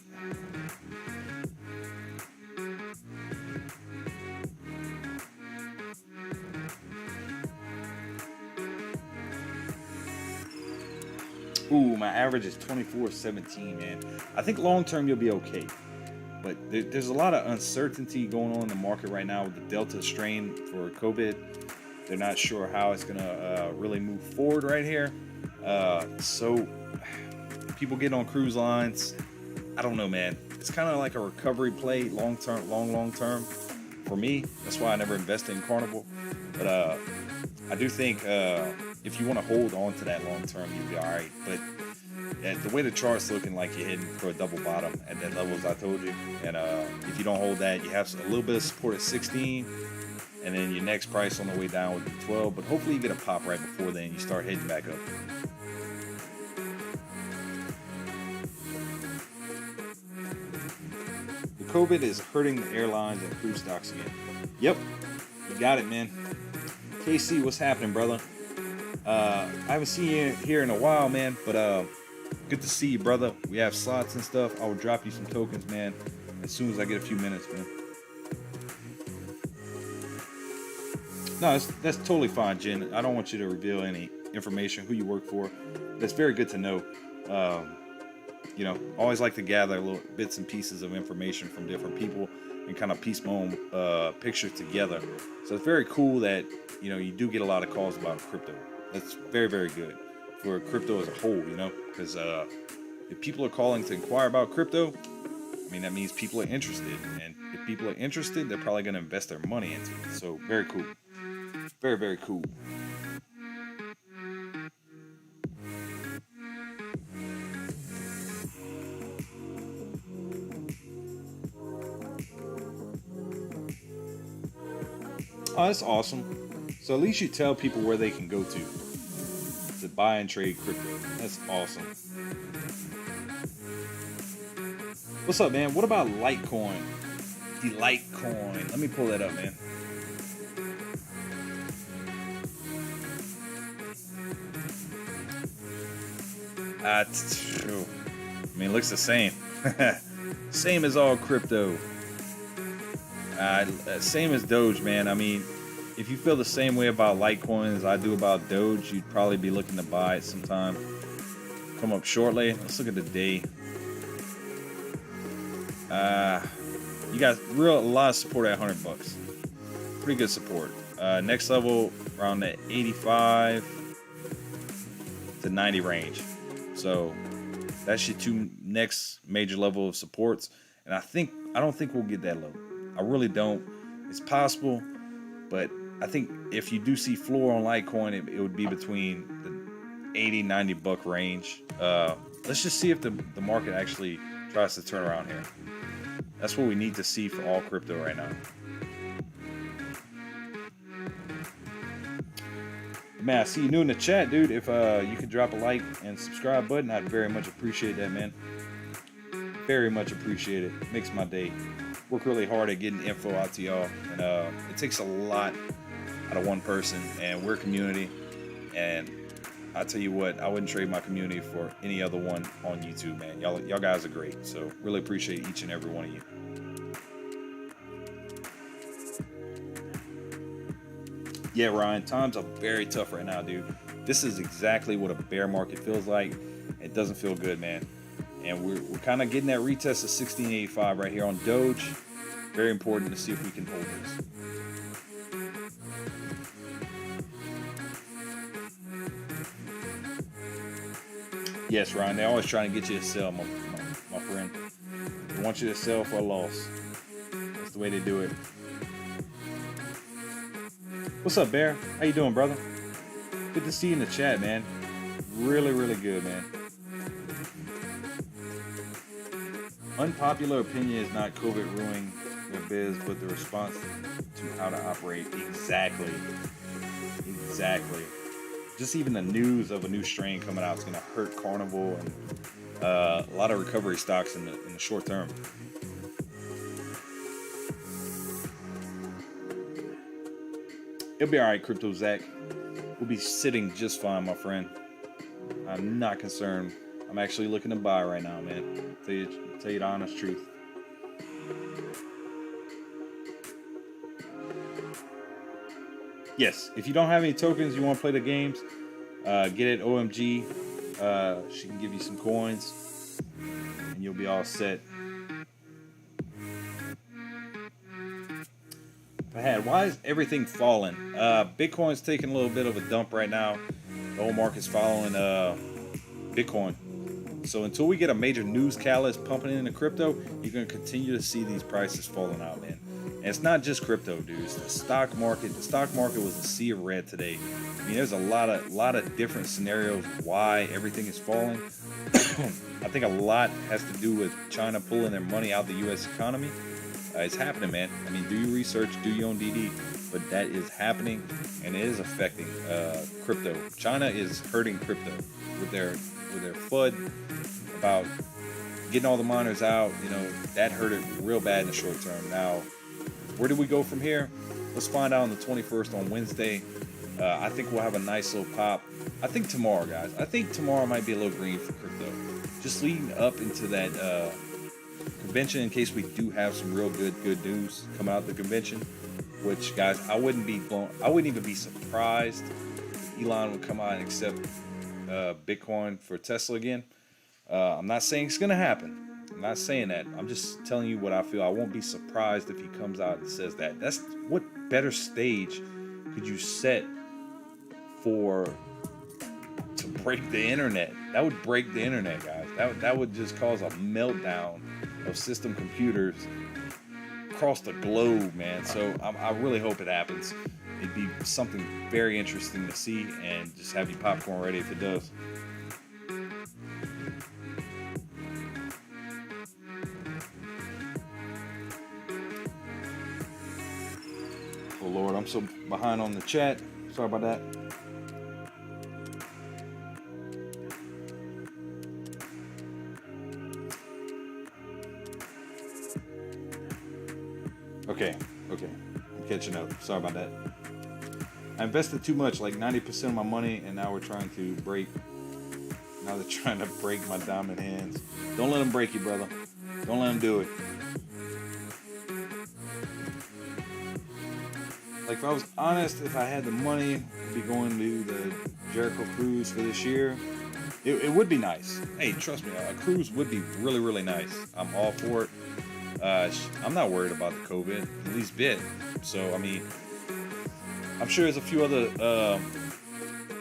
Ooh, my average is 24.17, man. I think long term you'll be okay. But there's a lot of uncertainty going on in the market right now with the Delta strain for COVID. They're not sure how it's going to really move forward right here. So people get on cruise lines. I don't know, man. It's kind of like a recovery play, long term for me. That's why I never invested in Carnival. But I do think if you want to hold on to that long term, you'll be all right. But the way the chart's looking like you're heading for a double bottom at that level, as I told you. And if you don't hold that, you have a little bit of support at 16. And then your next price on the way down would be 12. But hopefully you get a pop right before then. You start heading back up. The COVID is hurting the airlines and cruise stocks again. Yep, you got it, man. KC, what's happening, brother? I haven't seen you here in a while, man, but good to see you, brother. We have slots and stuff. I will drop you some tokens, man, as soon as I get a few minutes, man. No, that's totally fine, Jen. I don't want you to reveal any information, who you work for. That's very good to know. You know, always like to gather little bits and pieces of information from different people and kind of piece my own picture together. So it's very cool that, you know, you do get a lot of calls about crypto. That's very, very good for crypto as a whole, you know, because if people are calling to inquire about crypto, I mean, that means people are interested. And if people are interested, they're probably going to invest their money into it. So very cool. Very, very cool. Oh, that's awesome. So at least you tell people where they can go to buy and trade crypto. That's awesome. What's up, man? What about Litecoin? The Litecoin. Let me pull that up, man. I mean, it looks the same. Same as all crypto. Same as Doge, man. I mean, if you feel the same way about Litecoin as I do about Doge, you'd probably be looking to buy it sometime. Come up shortly. Let's look at the day. You got a lot of support at $100. Pretty good support. Next level around the 85 to 90 range. So that's your two next major level of supports. And I don't think we'll get that low. I really don't. It's possible, but I think if you do see floor on Litecoin, it would be between the 80, 90 buck range. Let's just see if the market actually tries to turn around here. That's what we need to see for all crypto right now. Man, I see you new in the chat, dude. If you could drop a like and subscribe button, I'd very much appreciate that, man. Very much appreciate it. Makes my day. Work really hard at getting info out to y'all, and it takes a lot out of one person, and we're a community, and I tell you what, I wouldn't trade my community for any other one on YouTube, man. Y'all guys are great, so really appreciate each and every one of you. Yeah, Ryan, times are very tough right now, dude. This is exactly what a bear market feels like. It doesn't feel good, man. And we're kind of getting that retest of 1685 right here on Doge. Very important to see if we can hold this. Yes, Ryan, they're always trying to get you to sell, my friend. They want you to sell for a loss. That's the the way they do it. What's up, Bear? How you doing, brother? Good to see you in the chat, man. Really, really good, man. Unpopular opinion is not COVID ruining their biz, but the response to how to operate. Exactly. Just even the news of a new strain coming out is going to hurt Carnival and a lot of recovery stocks in the short term. It'll be all right, Crypto Zach. We'll be sitting just fine, my friend. I'm not concerned. I'm actually looking to buy right now, man. Tell you the honest truth. Yes, if you don't have any tokens, you want to play the games, get it OMG. She can give you some coins, and you'll be all set. Why is everything falling? Bitcoin's taking a little bit of a dump right now. The whole market's following Bitcoin. So until we get a major news catalyst pumping into crypto, you're going to continue to see these prices falling out, man. And it's not just crypto, dudes. The stock market was a sea of red today. I mean, there's a lot of different scenarios why everything is falling. I think a lot has to do with China pulling their money out of the U.S. economy. It's happening, man. I mean, do your research, do your own DD, but that is happening, and it is affecting crypto. China is hurting crypto with their FUD about getting all the miners out. You know, that hurt it real bad in the short term. Now, where do we go from here? Let's find out on the 21st on Wednesday. I think we'll have a nice little pop. I think tomorrow, guys. I think tomorrow might be a little green for crypto. Just leading up into that convention, in case we do have some real good news coming out of the convention. Which, guys, I wouldn't even be surprised if Elon would come out and accept Bitcoin for Tesla again. I'm not saying it's gonna happen. I'm not saying that. I'm just telling you what I feel. I won't be surprised if he comes out and says that. That's what better stage could you set to break the internet? That would break the internet, guys. That would just cause a meltdown of system computers across the globe, man. So I really hope it happens. It'd be something very interesting to see, and just have your popcorn ready if it does. Oh Lord, I'm so behind on the chat. Sorry about that. Okay. I'm catching up. Sorry about that. I invested too much, like 90% of my money, and now they're trying to break my diamond hands. Don't let them break you, brother. Don't let them do it. Like, if I was honest, if I had the money, I'd be going to the Jericho cruise for this year. It would be nice. Hey, trust me, a cruise would be really, really nice. I'm all for it. I'm not worried about the COVID, at least bit. So, I mean, I'm sure there's a few other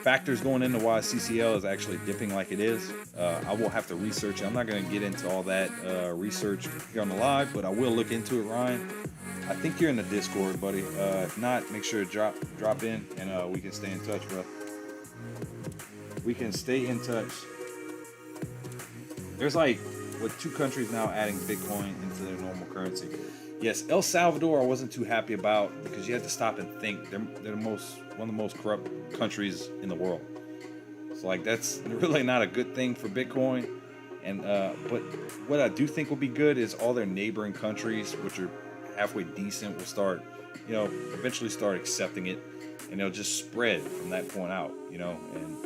factors going into why CCL is actually dipping like it is. I will have to research it. I'm not going to get into all that research here on the live, but I will look into it, Ryan. I think you're in the Discord, buddy. If not, make sure to drop in, and we can stay in touch, bro. We can stay in touch. There's like, 2 countries now adding Bitcoin into their normal currency. Yes, El Salvador I wasn't too happy about, because you have to stop and think. They're one of the most corrupt countries in the world. So like, that's really not a good thing for Bitcoin. And but what I do think will be good is all their neighboring countries, which are halfway decent, will start, eventually start accepting it, and it'll just spread from that point out, and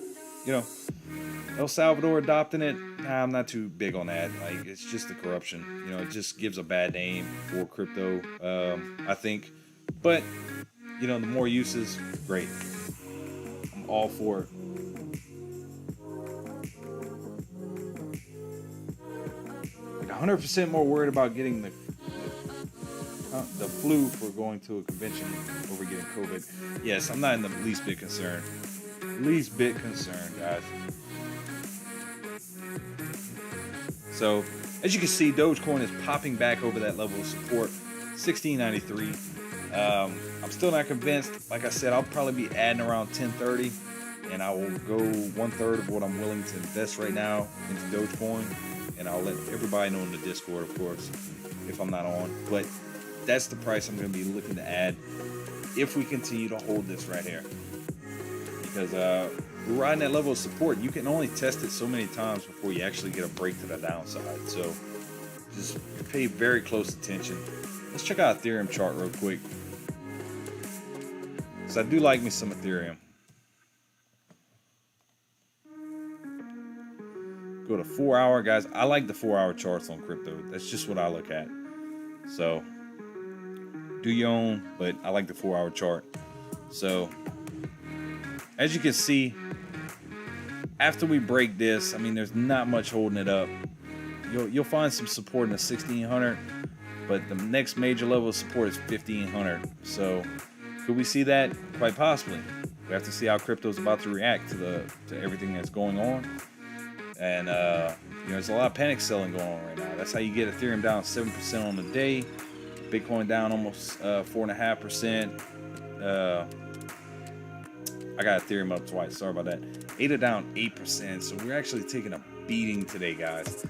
El Salvador adopting it, I'm not too big on that. Like, it's just the corruption. It just gives a bad name for crypto, I think. But, the more uses, great. I'm all for it. Like, 100% more worried about getting the flu for going to a convention over getting COVID. Yes, I'm not in the least bit concerned. Least bit concerned, guys. So, as you can see, DogeCoin is popping back over that level of support. $16.93. I'm still not convinced. Like I said, I'll probably be adding around 1030, and I will go 1/3 of what I'm willing to invest right now into DogeCoin, and I'll let everybody know in the Discord, of course, if I'm not on. But that's the price I'm going to be looking to add if we continue to hold this right here, because we're riding that level of support. You can only test it so many times before you actually get a break to the downside. So just pay very close attention. Let's check out Ethereum chart real quick, because I do like me some Ethereum. Go to 4 hour, guys. I like the 4 hour charts on crypto. That's just what I look at. So do your own, but I like the 4 hour chart. So as you can see, after we break this, I mean, there's not much holding it up. You'll find some support in the 1600, but the next major level of support is 1500. So could we see that? Quite possibly. We have to see how crypto's about to react to everything that's going on. And there's a lot of panic selling going on right now. That's how you get Ethereum down 7% on the day, Bitcoin down almost 4.5%. I got Ethereum up twice. Sorry about that. ADA down 8%. So we're actually taking a beating today, guys.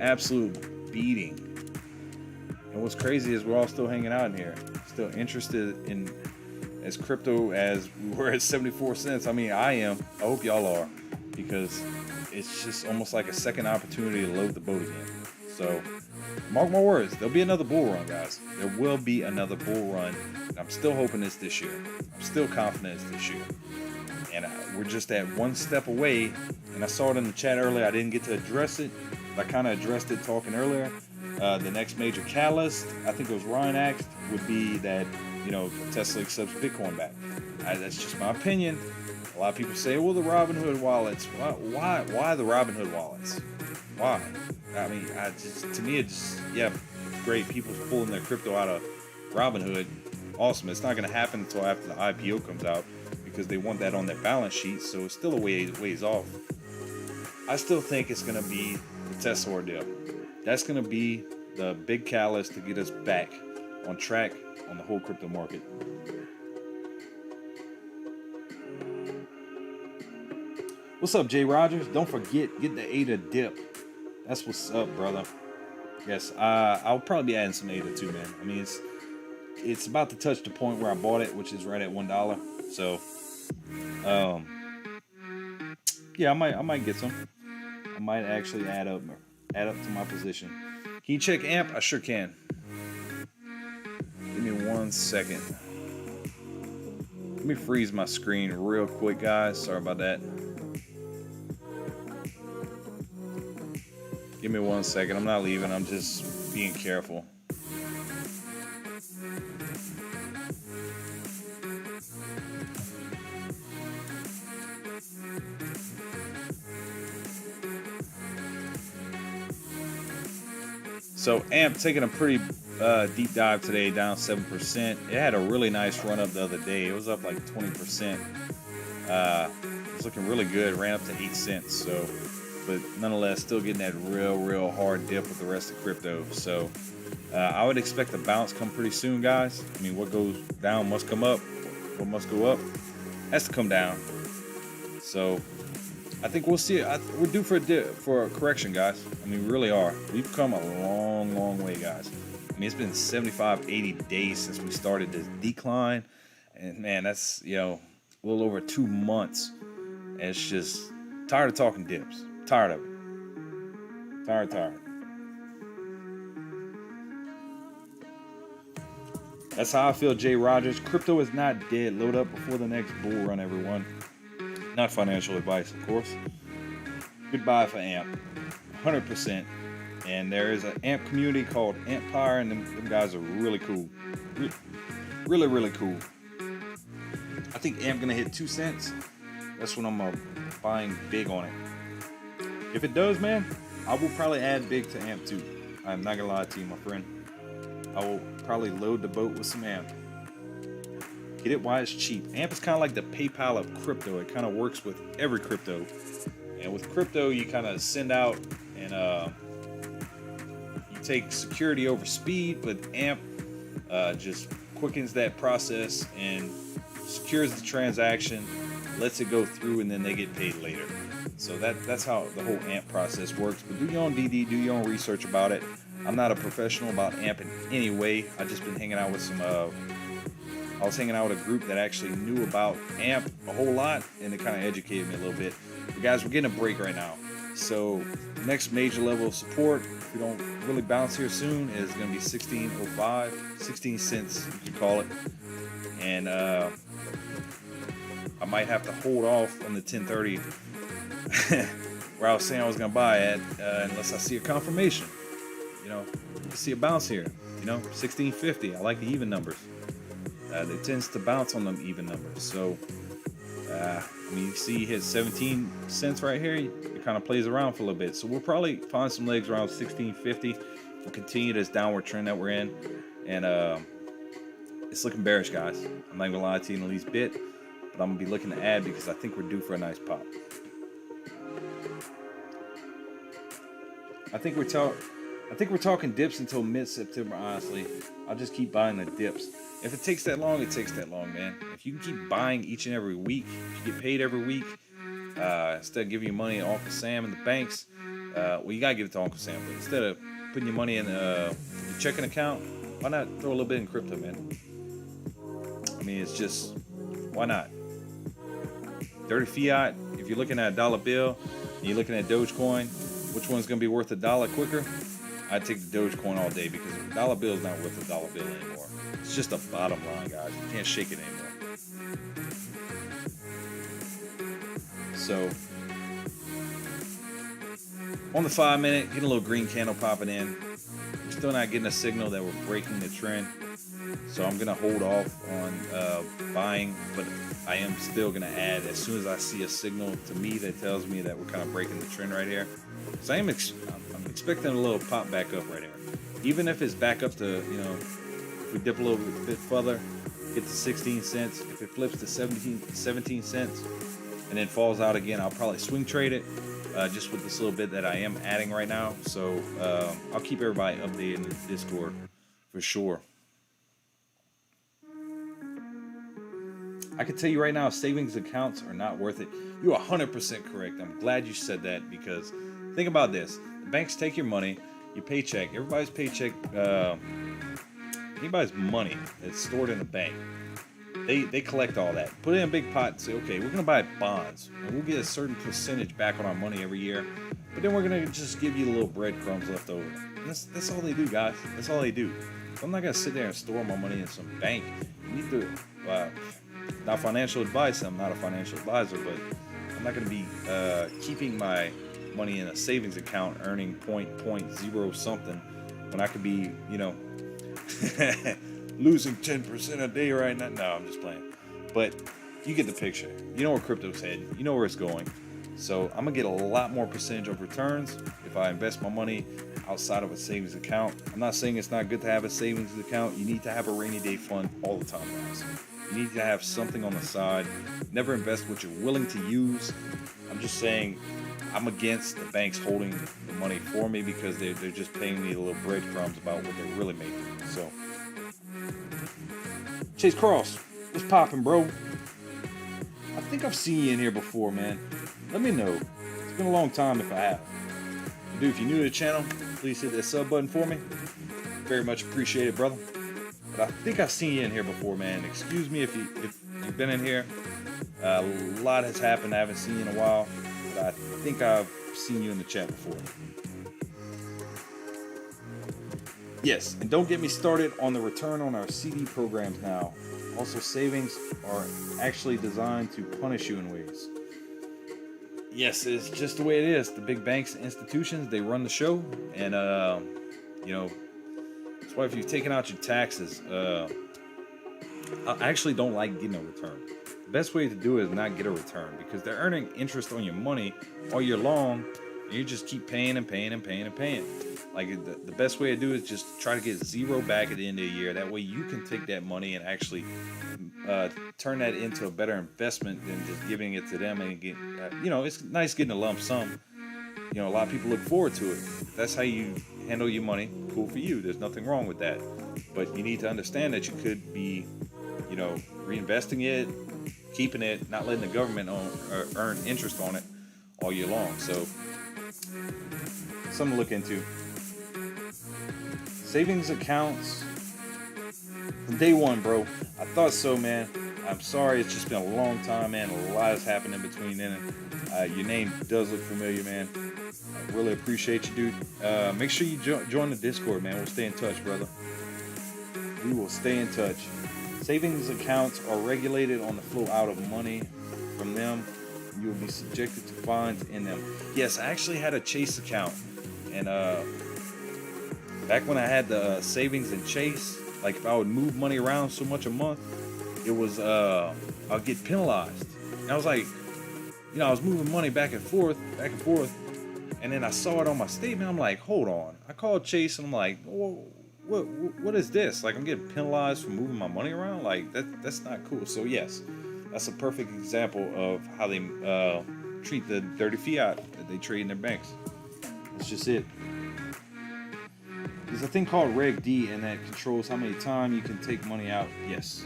Absolute beating. And what's crazy is we're all still hanging out in here, still interested in as crypto as we were at 74 cents. I mean, I am. I hope y'all are, because it's just almost like a second opportunity to load the boat again. So mark my words, there'll be another bull run, guys. There will be another bull run. I'm still hoping it's this year. I'm still confident it's this year. And we're just at one step away. And I saw it in the chat earlier. I didn't get to address it, but I kind of addressed it talking earlier. The next major catalyst, I think it was Ryan asked, would be that, Tesla accepts Bitcoin back. That's just my opinion. A lot of people say, well, the Robinhood wallets. Why the Robinhood wallets? Why? I mean, to me, it's great. People pulling their crypto out of Robinhood. Awesome. It's not going to happen until after the IPO comes out, because they want that on their balance sheet. So it's still a ways off. I still think it's going to be the Tesla ordeal. That's going to be the big catalyst to get us back on track on the whole crypto market. What's up, Jay Rogers? Don't forget, get the ADA dip. That's what's up, brother. Yes, I'll probably be adding some ADA too, man. I mean, it's about to touch the point where I bought it, which is right at $1. So, yeah, I might get some. I might actually add up to my position. Can you check AMP? I sure can. Give me 1 second. Let me freeze my screen real quick, guys. Sorry about that. Give me 1 second. I'm not leaving. I'm just being careful. So AMP taking a pretty deep dive today, down 7%. It had a really nice run up the other day. It was up like 20%. It was looking really good. Ran up to 8 cents. So, but nonetheless, still getting that real hard dip with the rest of crypto. So I would expect a bounce come pretty soon, guys. I mean, what goes down must come up. What must go up has to come down. So I think we'll see it. We're due for a correction, guys. I mean, we really are. We've come a long way, guys. I mean, it's been 75, 80 days since we started this decline. And man, that's, a little over 2 months. And it's just tired of talking dips. Tired of it. Tired. That's how I feel, Jay Rogers. Crypto is not dead. Load up before the next bull run, everyone. Not financial advice, of course. Goodbye for AMP. 100%. And there is an AMP community called Empire, and them guys are really cool. Really cool. I think AMP gonna hit 2 cents. That's when I'm buying big on it. If it does, man, I will probably add big to AMP too. I'm not gonna lie to you, my friend. I will probably load the boat with some AMP. Get it while it's cheap. AMP is kind of like the PayPal of crypto. It kind of works with every crypto. And with crypto, you kind of send out and you take security over speed. But AMP, Just quickens that process and secures the transaction, lets it go through, and then they get paid later. So that's how the whole AMP process works. But do your own DD, do your own research about it. I'm not a professional about AMP in any way. I've just been hanging out with I was hanging out with a group that actually knew about AMP a whole lot, and it kind of educated me a little bit. But guys, we're getting a break right now. So the next major level of support, if we don't really bounce here soon, is going to be 16.05, 16 cents, you could call it. And I might have to hold off on the 1030 where I was saying I was going to buy at unless I see a confirmation. You know, you see a bounce here. You know, 16.50. I like the even numbers. It tends to bounce on them even numbers. So, I mean, you see, hit 17 cents right here. It kind of plays around for a little bit. So we'll probably find some legs around 16.50. We'll continue this downward trend that we're in, and it's looking bearish, guys. I'm not gonna lie to you in the least bit, but I'm gonna be looking to add because I think we're due for a nice pop. I think we're talking dips until mid-September, honestly. I'll just keep buying the dips. If it takes that long, it takes that long, man. If you can keep buying each and every week, if you get paid every week, instead of giving your money to Uncle Sam and the banks, well, you gotta give it to Uncle Sam, but instead of putting your money in your checking account, why not throw a little bit in crypto, man? I mean, it's just, why not? Dirty fiat, if you're looking at a dollar bill and you're looking at DogeCoin, which one's gonna be worth $1 quicker? I'd take the DogeCoin all day because a dollar bill is not worth $1 bill anymore. It's just a bottom line, guys. You can't shake it anymore. So, on the 5 minute, getting a little green candle popping in. We're still not getting a signal that we're breaking the trend. So I'm gonna hold off on buying, but I am still gonna add as soon as I see a signal to me that tells me that we're kind of breaking the trend right here. So I'm expecting a little pop back up right here. Even if it's back up to, you know, if we dip a little bit further, get to 16 cents. If it flips to 17 cents and then falls out again, I'll probably swing trade it just with this little bit that I am adding right now. So I'll keep everybody updated in the Discord for sure. I can tell you right now, savings accounts are not worth it. You're 100% correct. I'm glad you said that because think about this. The banks take your money, your paycheck, everybody's paycheck, anybody's money that's stored in a bank. They collect all that, put it in a big pot and say, okay, we're going to buy bonds and we'll get a certain percentage back on our money every year. But then we're going to just give you the little breadcrumbs left over. And that's all they do, guys. That's all they do. So I'm not going to sit there and store my money in some bank. You need to... not financial advice. I'm not a financial advisor, but I'm not going to be keeping my money in a savings account earning 0.0 something when I could be, you know, losing 10% a day right now. No, I'm just playing. But you get the picture. You know where crypto's heading. You know where it's going. So I'm going to get a lot more percentage of returns if I invest my money outside of a savings account. I'm not saying it's not good to have a savings account. You need to have a rainy day fund all the time, guys. You need to have something on the side. Never invest what you're willing to use. I'm just saying I'm against the banks holding the money for me because they're just paying me a little breadcrumbs about what they're really making. So, Chase Cross, what's poppin', bro? I think I've seen you in here before, man. Let me know. It's been a long time if I have. Dude, if you're new to the channel, please hit that sub button for me. Very much appreciated, brother. But I think I've seen you in here before, man. Excuse me if you've been in here. A lot has happened. I haven't seen you in a while, but I think I've seen you in the chat before. Yes, and don't get me started on the return on our CD programs now. Also, savings are actually designed to punish you in ways. Yes, it's just the way it is. The big banks and institutions, they run the show, and you know, that's why if you've taken out your taxes, I actually don't like getting a return. The best way to do it is not get a return because they're earning interest on your money all year long, and you just keep paying and paying and paying and paying. Like the best way to do it is just try to get zero back at the end of the year. That way you can take that money and actually turn that into a better investment than just giving it to them and get, you know, it's nice getting a lump sum. You know, a lot of people look forward to it. That's how you handle your money, cool for you. There's nothing wrong with that. But you need to understand that you could be, reinvesting it, keeping it, not letting the government earn interest on it all year long. So, something to look into. Savings accounts from day one, bro. I thought so, man. I'm sorry, it's just been a long time, man. A lot has happened in between then. Your name does look familiar, man. I really appreciate you, dude. Make sure you join the Discord, man. We'll stay in touch, brother. We will stay in touch. Savings accounts are regulated on the flow out of money from them. You will be subjected to fines in them. Yes, I actually had a Chase account, and back when I had the savings in Chase, like if I would move money around so much a month, it was I'll get penalized. And I was like, I was moving money back and forth, and then I saw it on my statement. I'm like, hold on. I called Chase and I'm like, whoa, what is this? Like, I'm getting penalized for moving my money around? Like, that's not cool. So yes, that's a perfect example of how they treat the dirty fiat that they trade in their banks. That's just it. There's a thing called Reg D, and that controls how many times you can take money out. Yes.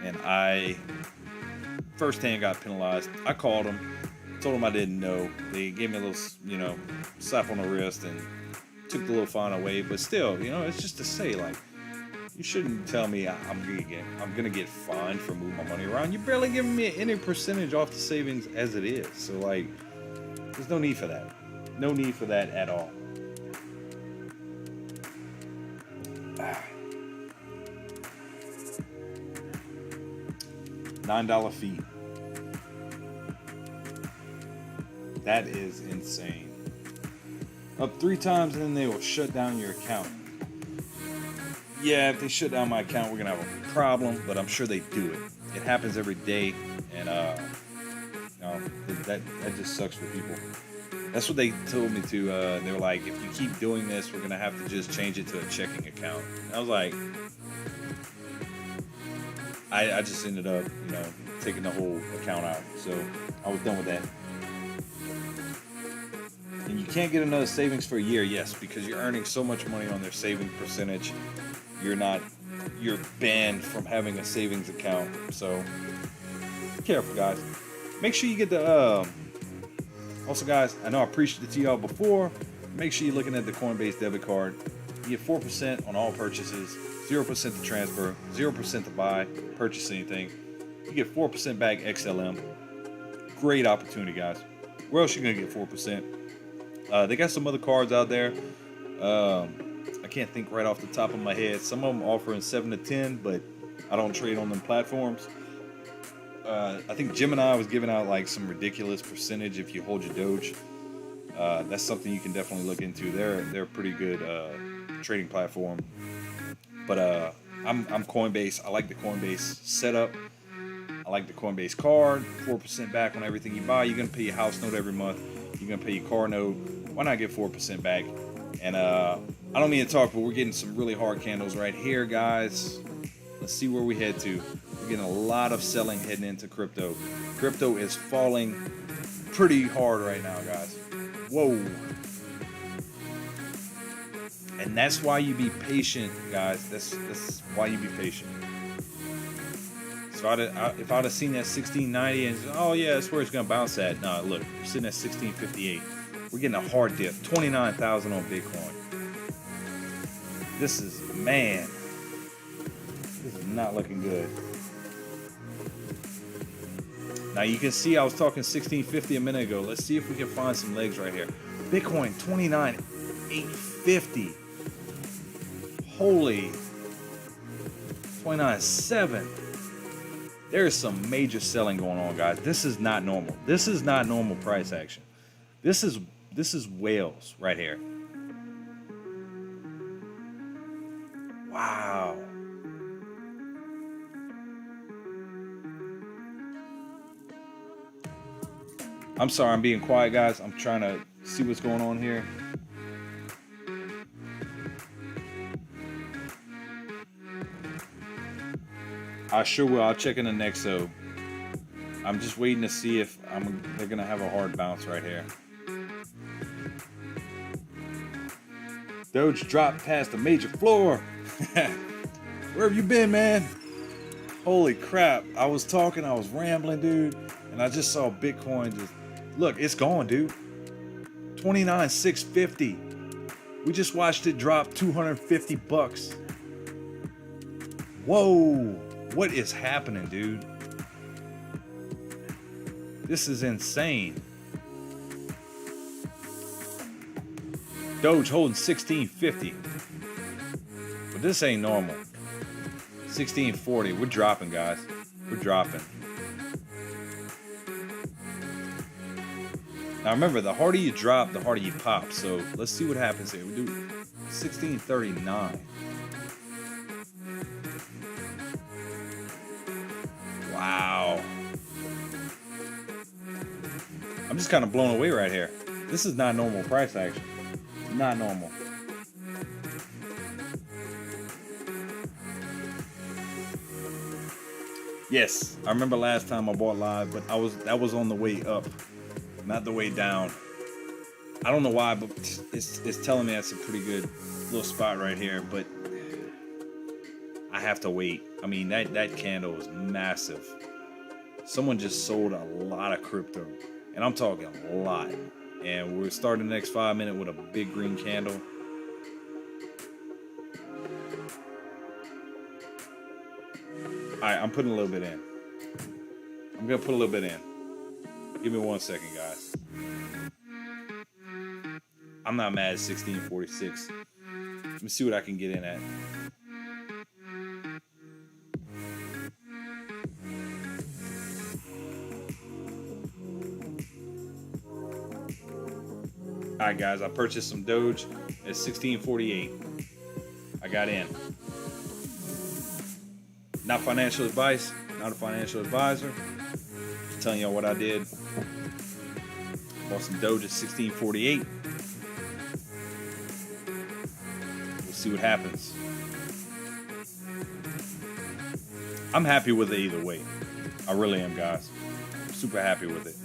And I firsthand got penalized. I called them, told them I didn't know. They gave me a little, slap on the wrist and took the little fine away. But still, it's just to say, like, you shouldn't tell me I'm gonna get fined for moving my money around. You're barely giving me any percentage off the savings as it is. So, like, there's no need for that. No need for that at all. $9 fee. That is insane. Up 3 times and then they will shut down your account. Yeah, if they shut down my account, we're gonna have a problem, but I'm sure they do it. It happens every day, and that just sucks for people. That's what they told me to. They were like, if you keep doing this, we're gonna have to just change it to a checking account. And I was like, I just ended up, taking the whole account out. So I was done with that. And you can't get another savings for a year, yes, because you're earning so much money on their savings percentage. You're banned from having a savings account. So be careful, guys. Make sure you get the, also, guys, I know I preached it to y'all before. Make sure you're looking at the Coinbase debit card. You get 4% on all purchases, 0% to transfer, 0% to buy, purchase anything. You get 4% back XLM. Great opportunity, guys. Where else you gonna get 4%? They got some other cards out there. I can't think right off the top of my head. Some of them offering 7 to 10, but I don't trade on them platforms. I think Gemini was giving out like some ridiculous percentage if you hold your Doge. That's something you can definitely look into. They're a pretty good trading platform. But I'm Coinbase. I like the Coinbase setup. I like the Coinbase card. 4% back on everything you buy. You're gonna pay your house note every month. You're gonna pay your car note. Why not get 4% back? And I don't mean to talk, but we're getting some really hard candles right here, guys. Let's see where we head to. We're getting a lot of selling heading into crypto. Crypto is falling pretty hard right now, guys. Whoa. And that's why you be patient, guys. That's why you be patient. So if I'd have seen that 1690 and said, oh yeah, that's where it's gonna bounce at. Nah, look, we're sitting at 1658. We're getting a hard dip, 29,000 on Bitcoin. This is not looking good. Now you can see I was talking 1650 a minute ago. Let's see if we can find some legs right here. Bitcoin 29,850. Holy 29.7. There's some major selling going on, guys. This is not normal. This is not normal price action. This is whales right here. Wow. I'm sorry, I'm being quiet, guys. I'm trying to see what's going on here. I sure will. I'll check in the next so. I'm just waiting to see if they're gonna have a hard bounce right here. Doge dropped past a major floor. Where have you been, man? Holy crap. I was talking, I was rambling, dude. And I just saw Bitcoin just, look, it's gone, dude. 29,650. We just watched it drop 250 bucks. Whoa. What is happening, dude? This is insane. Doge holding 1650. But this ain't normal. 1640. We're dropping, guys. We're dropping. Now remember, the harder you drop, the harder you pop. So let's see what happens here. We do 1639. Wow. I'm just kind of blown away right here. This is not normal price action. Not normal. Yes, I remember last time I bought live, but that was on the way up, not the way down. I don't know why, but it's telling me that's a pretty good little spot right here, but I have to wait. I mean, that candle is massive. Someone just sold a lot of crypto, and I'm talking a lot. And we're starting the next 5 minutes with a big green candle. All right, I'm putting a little bit in. I'm gonna put a little bit in. Give me 1 second, guys. I'm not mad at 1646. Let me see what I can get in at. All right, guys, I purchased some Doge at 1648. I got in. Not financial advice, not a financial advisor. Just telling y'all what I did. Bought some Doge at 1648. We'll see what happens. I'm happy with it either way. I really am, guys. I'm super happy with it.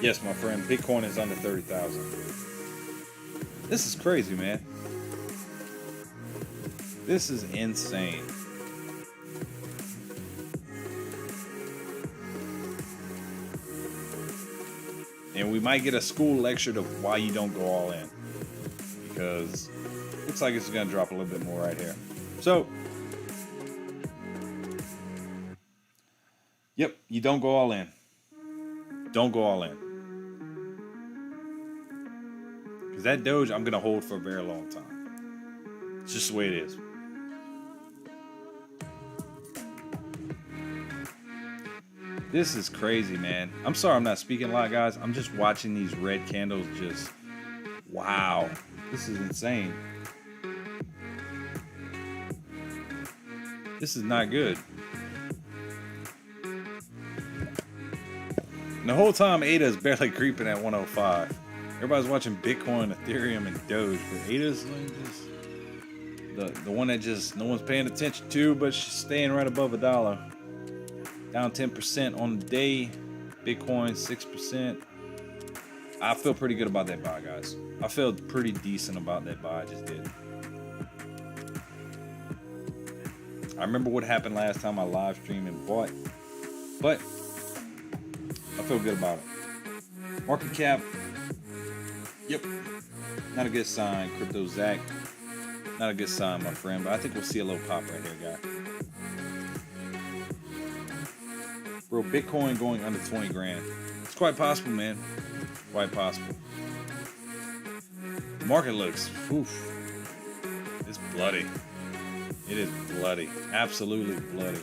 Yes, my friend, Bitcoin is under 30,000. This is crazy, man. This is insane. And we might get a school lecture to why you don't go all in. Because it looks like it's going to drop a little bit more right here. So, yep, you don't go all in. Don't go all in. Because that Doge, I'm going to hold for a very long time. It's just the way it is. This is crazy, man. I'm sorry I'm not speaking a lot, guys. I'm just watching these red candles just... Wow. This is insane. This is not good. And the whole time, ADA is barely creeping at 105. Everybody's watching Bitcoin, Ethereum, and Doge, but ADA's just the one that just no one's paying attention to, but she's staying right above $1. Down 10% on the day. Bitcoin 6%. I feel pretty good about that buy, guys. I feel pretty decent about that buy I just did. I remember what happened last time I live streamed and bought, but I feel good about it. Market cap, yep, not a good sign. Crypto Zach, not a good sign, my friend, but I think we'll see a little pop right here, guy. Bro, Bitcoin going under 20 grand. It's quite possible, man. Quite possible. The market looks, oof, it's bloody. It is bloody. Absolutely bloody.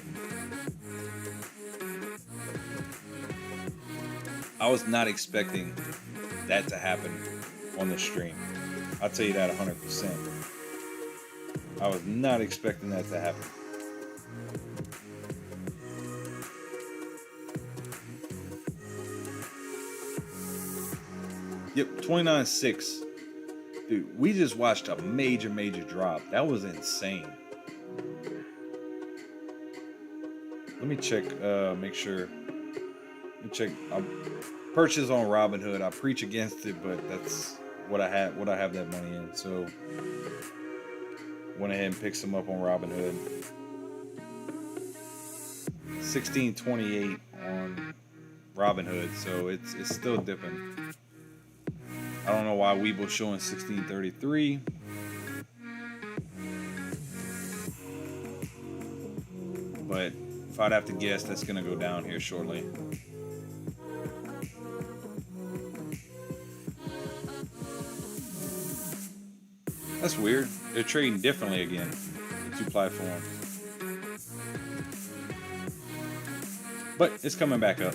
I was not expecting that to happen on the stream. I'll tell you that 100%. I was not expecting that to happen. Yep, 29.6. Dude, we just watched a major drop. That was insane. Let me check, make sure. Let me check. I purchase on Robinhood. I preach against it, but that's what I have that money in. So went ahead and picked some up on Robinhood. 16.28 on Robinhood, so it's still dipping. I don't know why Webull showing 16.33. But if I'd have to guess, that's gonna go down here shortly. That's weird. They're trading differently again, the two platforms. But it's coming back up.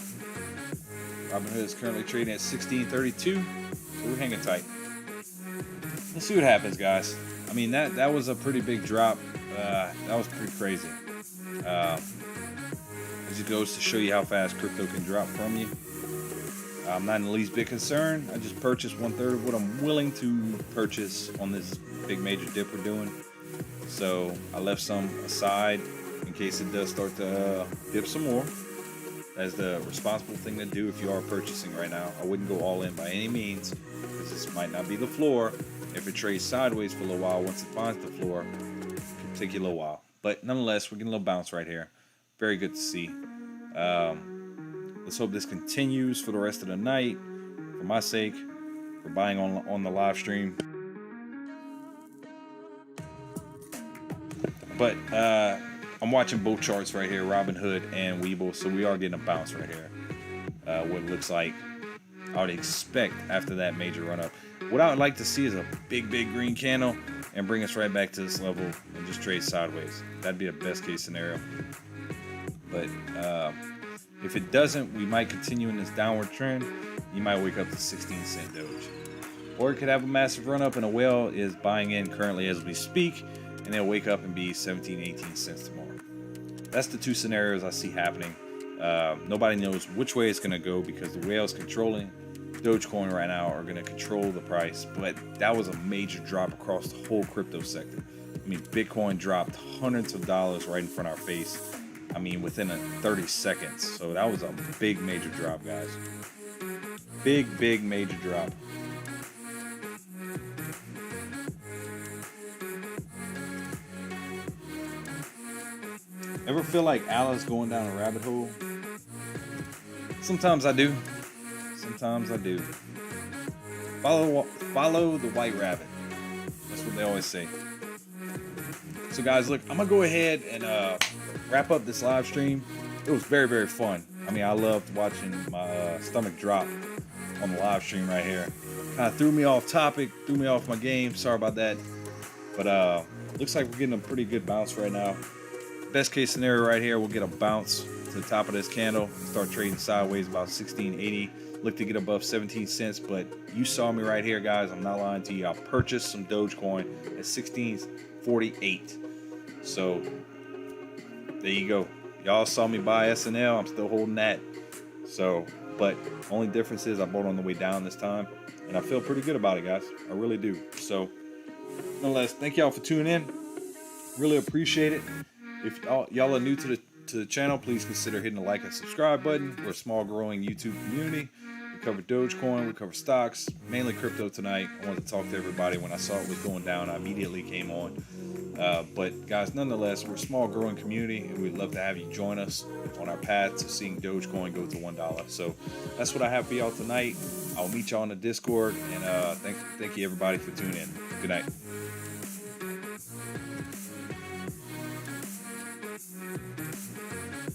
Robinhood is currently trading at 16.32, so we're hanging tight. Let's see what happens, guys. I mean, that was a pretty big drop. That was pretty crazy. It just goes to show you how fast crypto can drop from you. I'm not in the least bit concerned. I just purchased 1/3 of what I'm willing to purchase on this big major dip we're doing. So I left some aside in case it does start to dip some more. That's the responsible thing to do if you are purchasing right now. I wouldn't go all in by any means, because this might not be the floor. If it trades sideways for a little while, once it finds the floor, it can take you a little while. But nonetheless, we're getting a little bounce right here. Very good to see. Let's hope this continues for the rest of the night. For my sake, for buying on the live stream. But I'm watching both charts right here, Robinhood and Webull, so we are getting a bounce right here. What it looks like I would expect after that major run up. What I would like to see is a big green candle and bring us right back to this level and just trade sideways. That'd be a best case scenario. But if it doesn't, we might continue in this downward trend. You might wake up to 16-cent Doge. Or it could have a massive run up and a whale is buying in currently as we speak, and they'll wake up and be 17, 18 cents tomorrow. That's the two scenarios I see happening. Nobody knows which way it's going to go because the whales controlling DogeCoin right now are going to control the price. But that was a major drop across the whole crypto sector. I mean, Bitcoin dropped hundreds of dollars right in front of our face. I mean, within 30 seconds. So that was a big major drop, guys. Big major drop. Ever feel like Alice going down a rabbit hole? Sometimes I do. Sometimes I do. Follow the white rabbit. That's what they always say. So guys, look, I'm gonna go ahead and wrap up this live stream. It was very fun. I mean, I loved watching my stomach drop on the live stream right here. Kind of threw me off topic, threw me off my game. Sorry about that. But looks like we're getting a pretty good bounce right now. Best case scenario right here, we'll get a bounce to the top of this candle, start trading sideways about 16.80. Look to get above 17 cents, but you saw me right here, guys. I'm not lying to you. I purchased some DogeCoin at 16.48. So there you go. Y'all saw me buy SNL. I'm still holding that. So, but only difference is I bought on the way down this time, and I feel pretty good about it, guys. I really do. So, nonetheless, thank y'all for tuning in. Really appreciate it. If y'all are new to the channel, please consider hitting the like and subscribe button. We're a small, growing YouTube community. We cover Dogecoin, we cover stocks, mainly crypto tonight. I wanted to talk to everybody. When I saw it was going down, I immediately came on. But guys, nonetheless, we're a small, growing community, and we'd love to have you join us on our path to seeing Dogecoin go to $1. So that's what I have for y'all tonight. I'll meet y'all on the Discord, and thank you everybody for tuning in. Good night.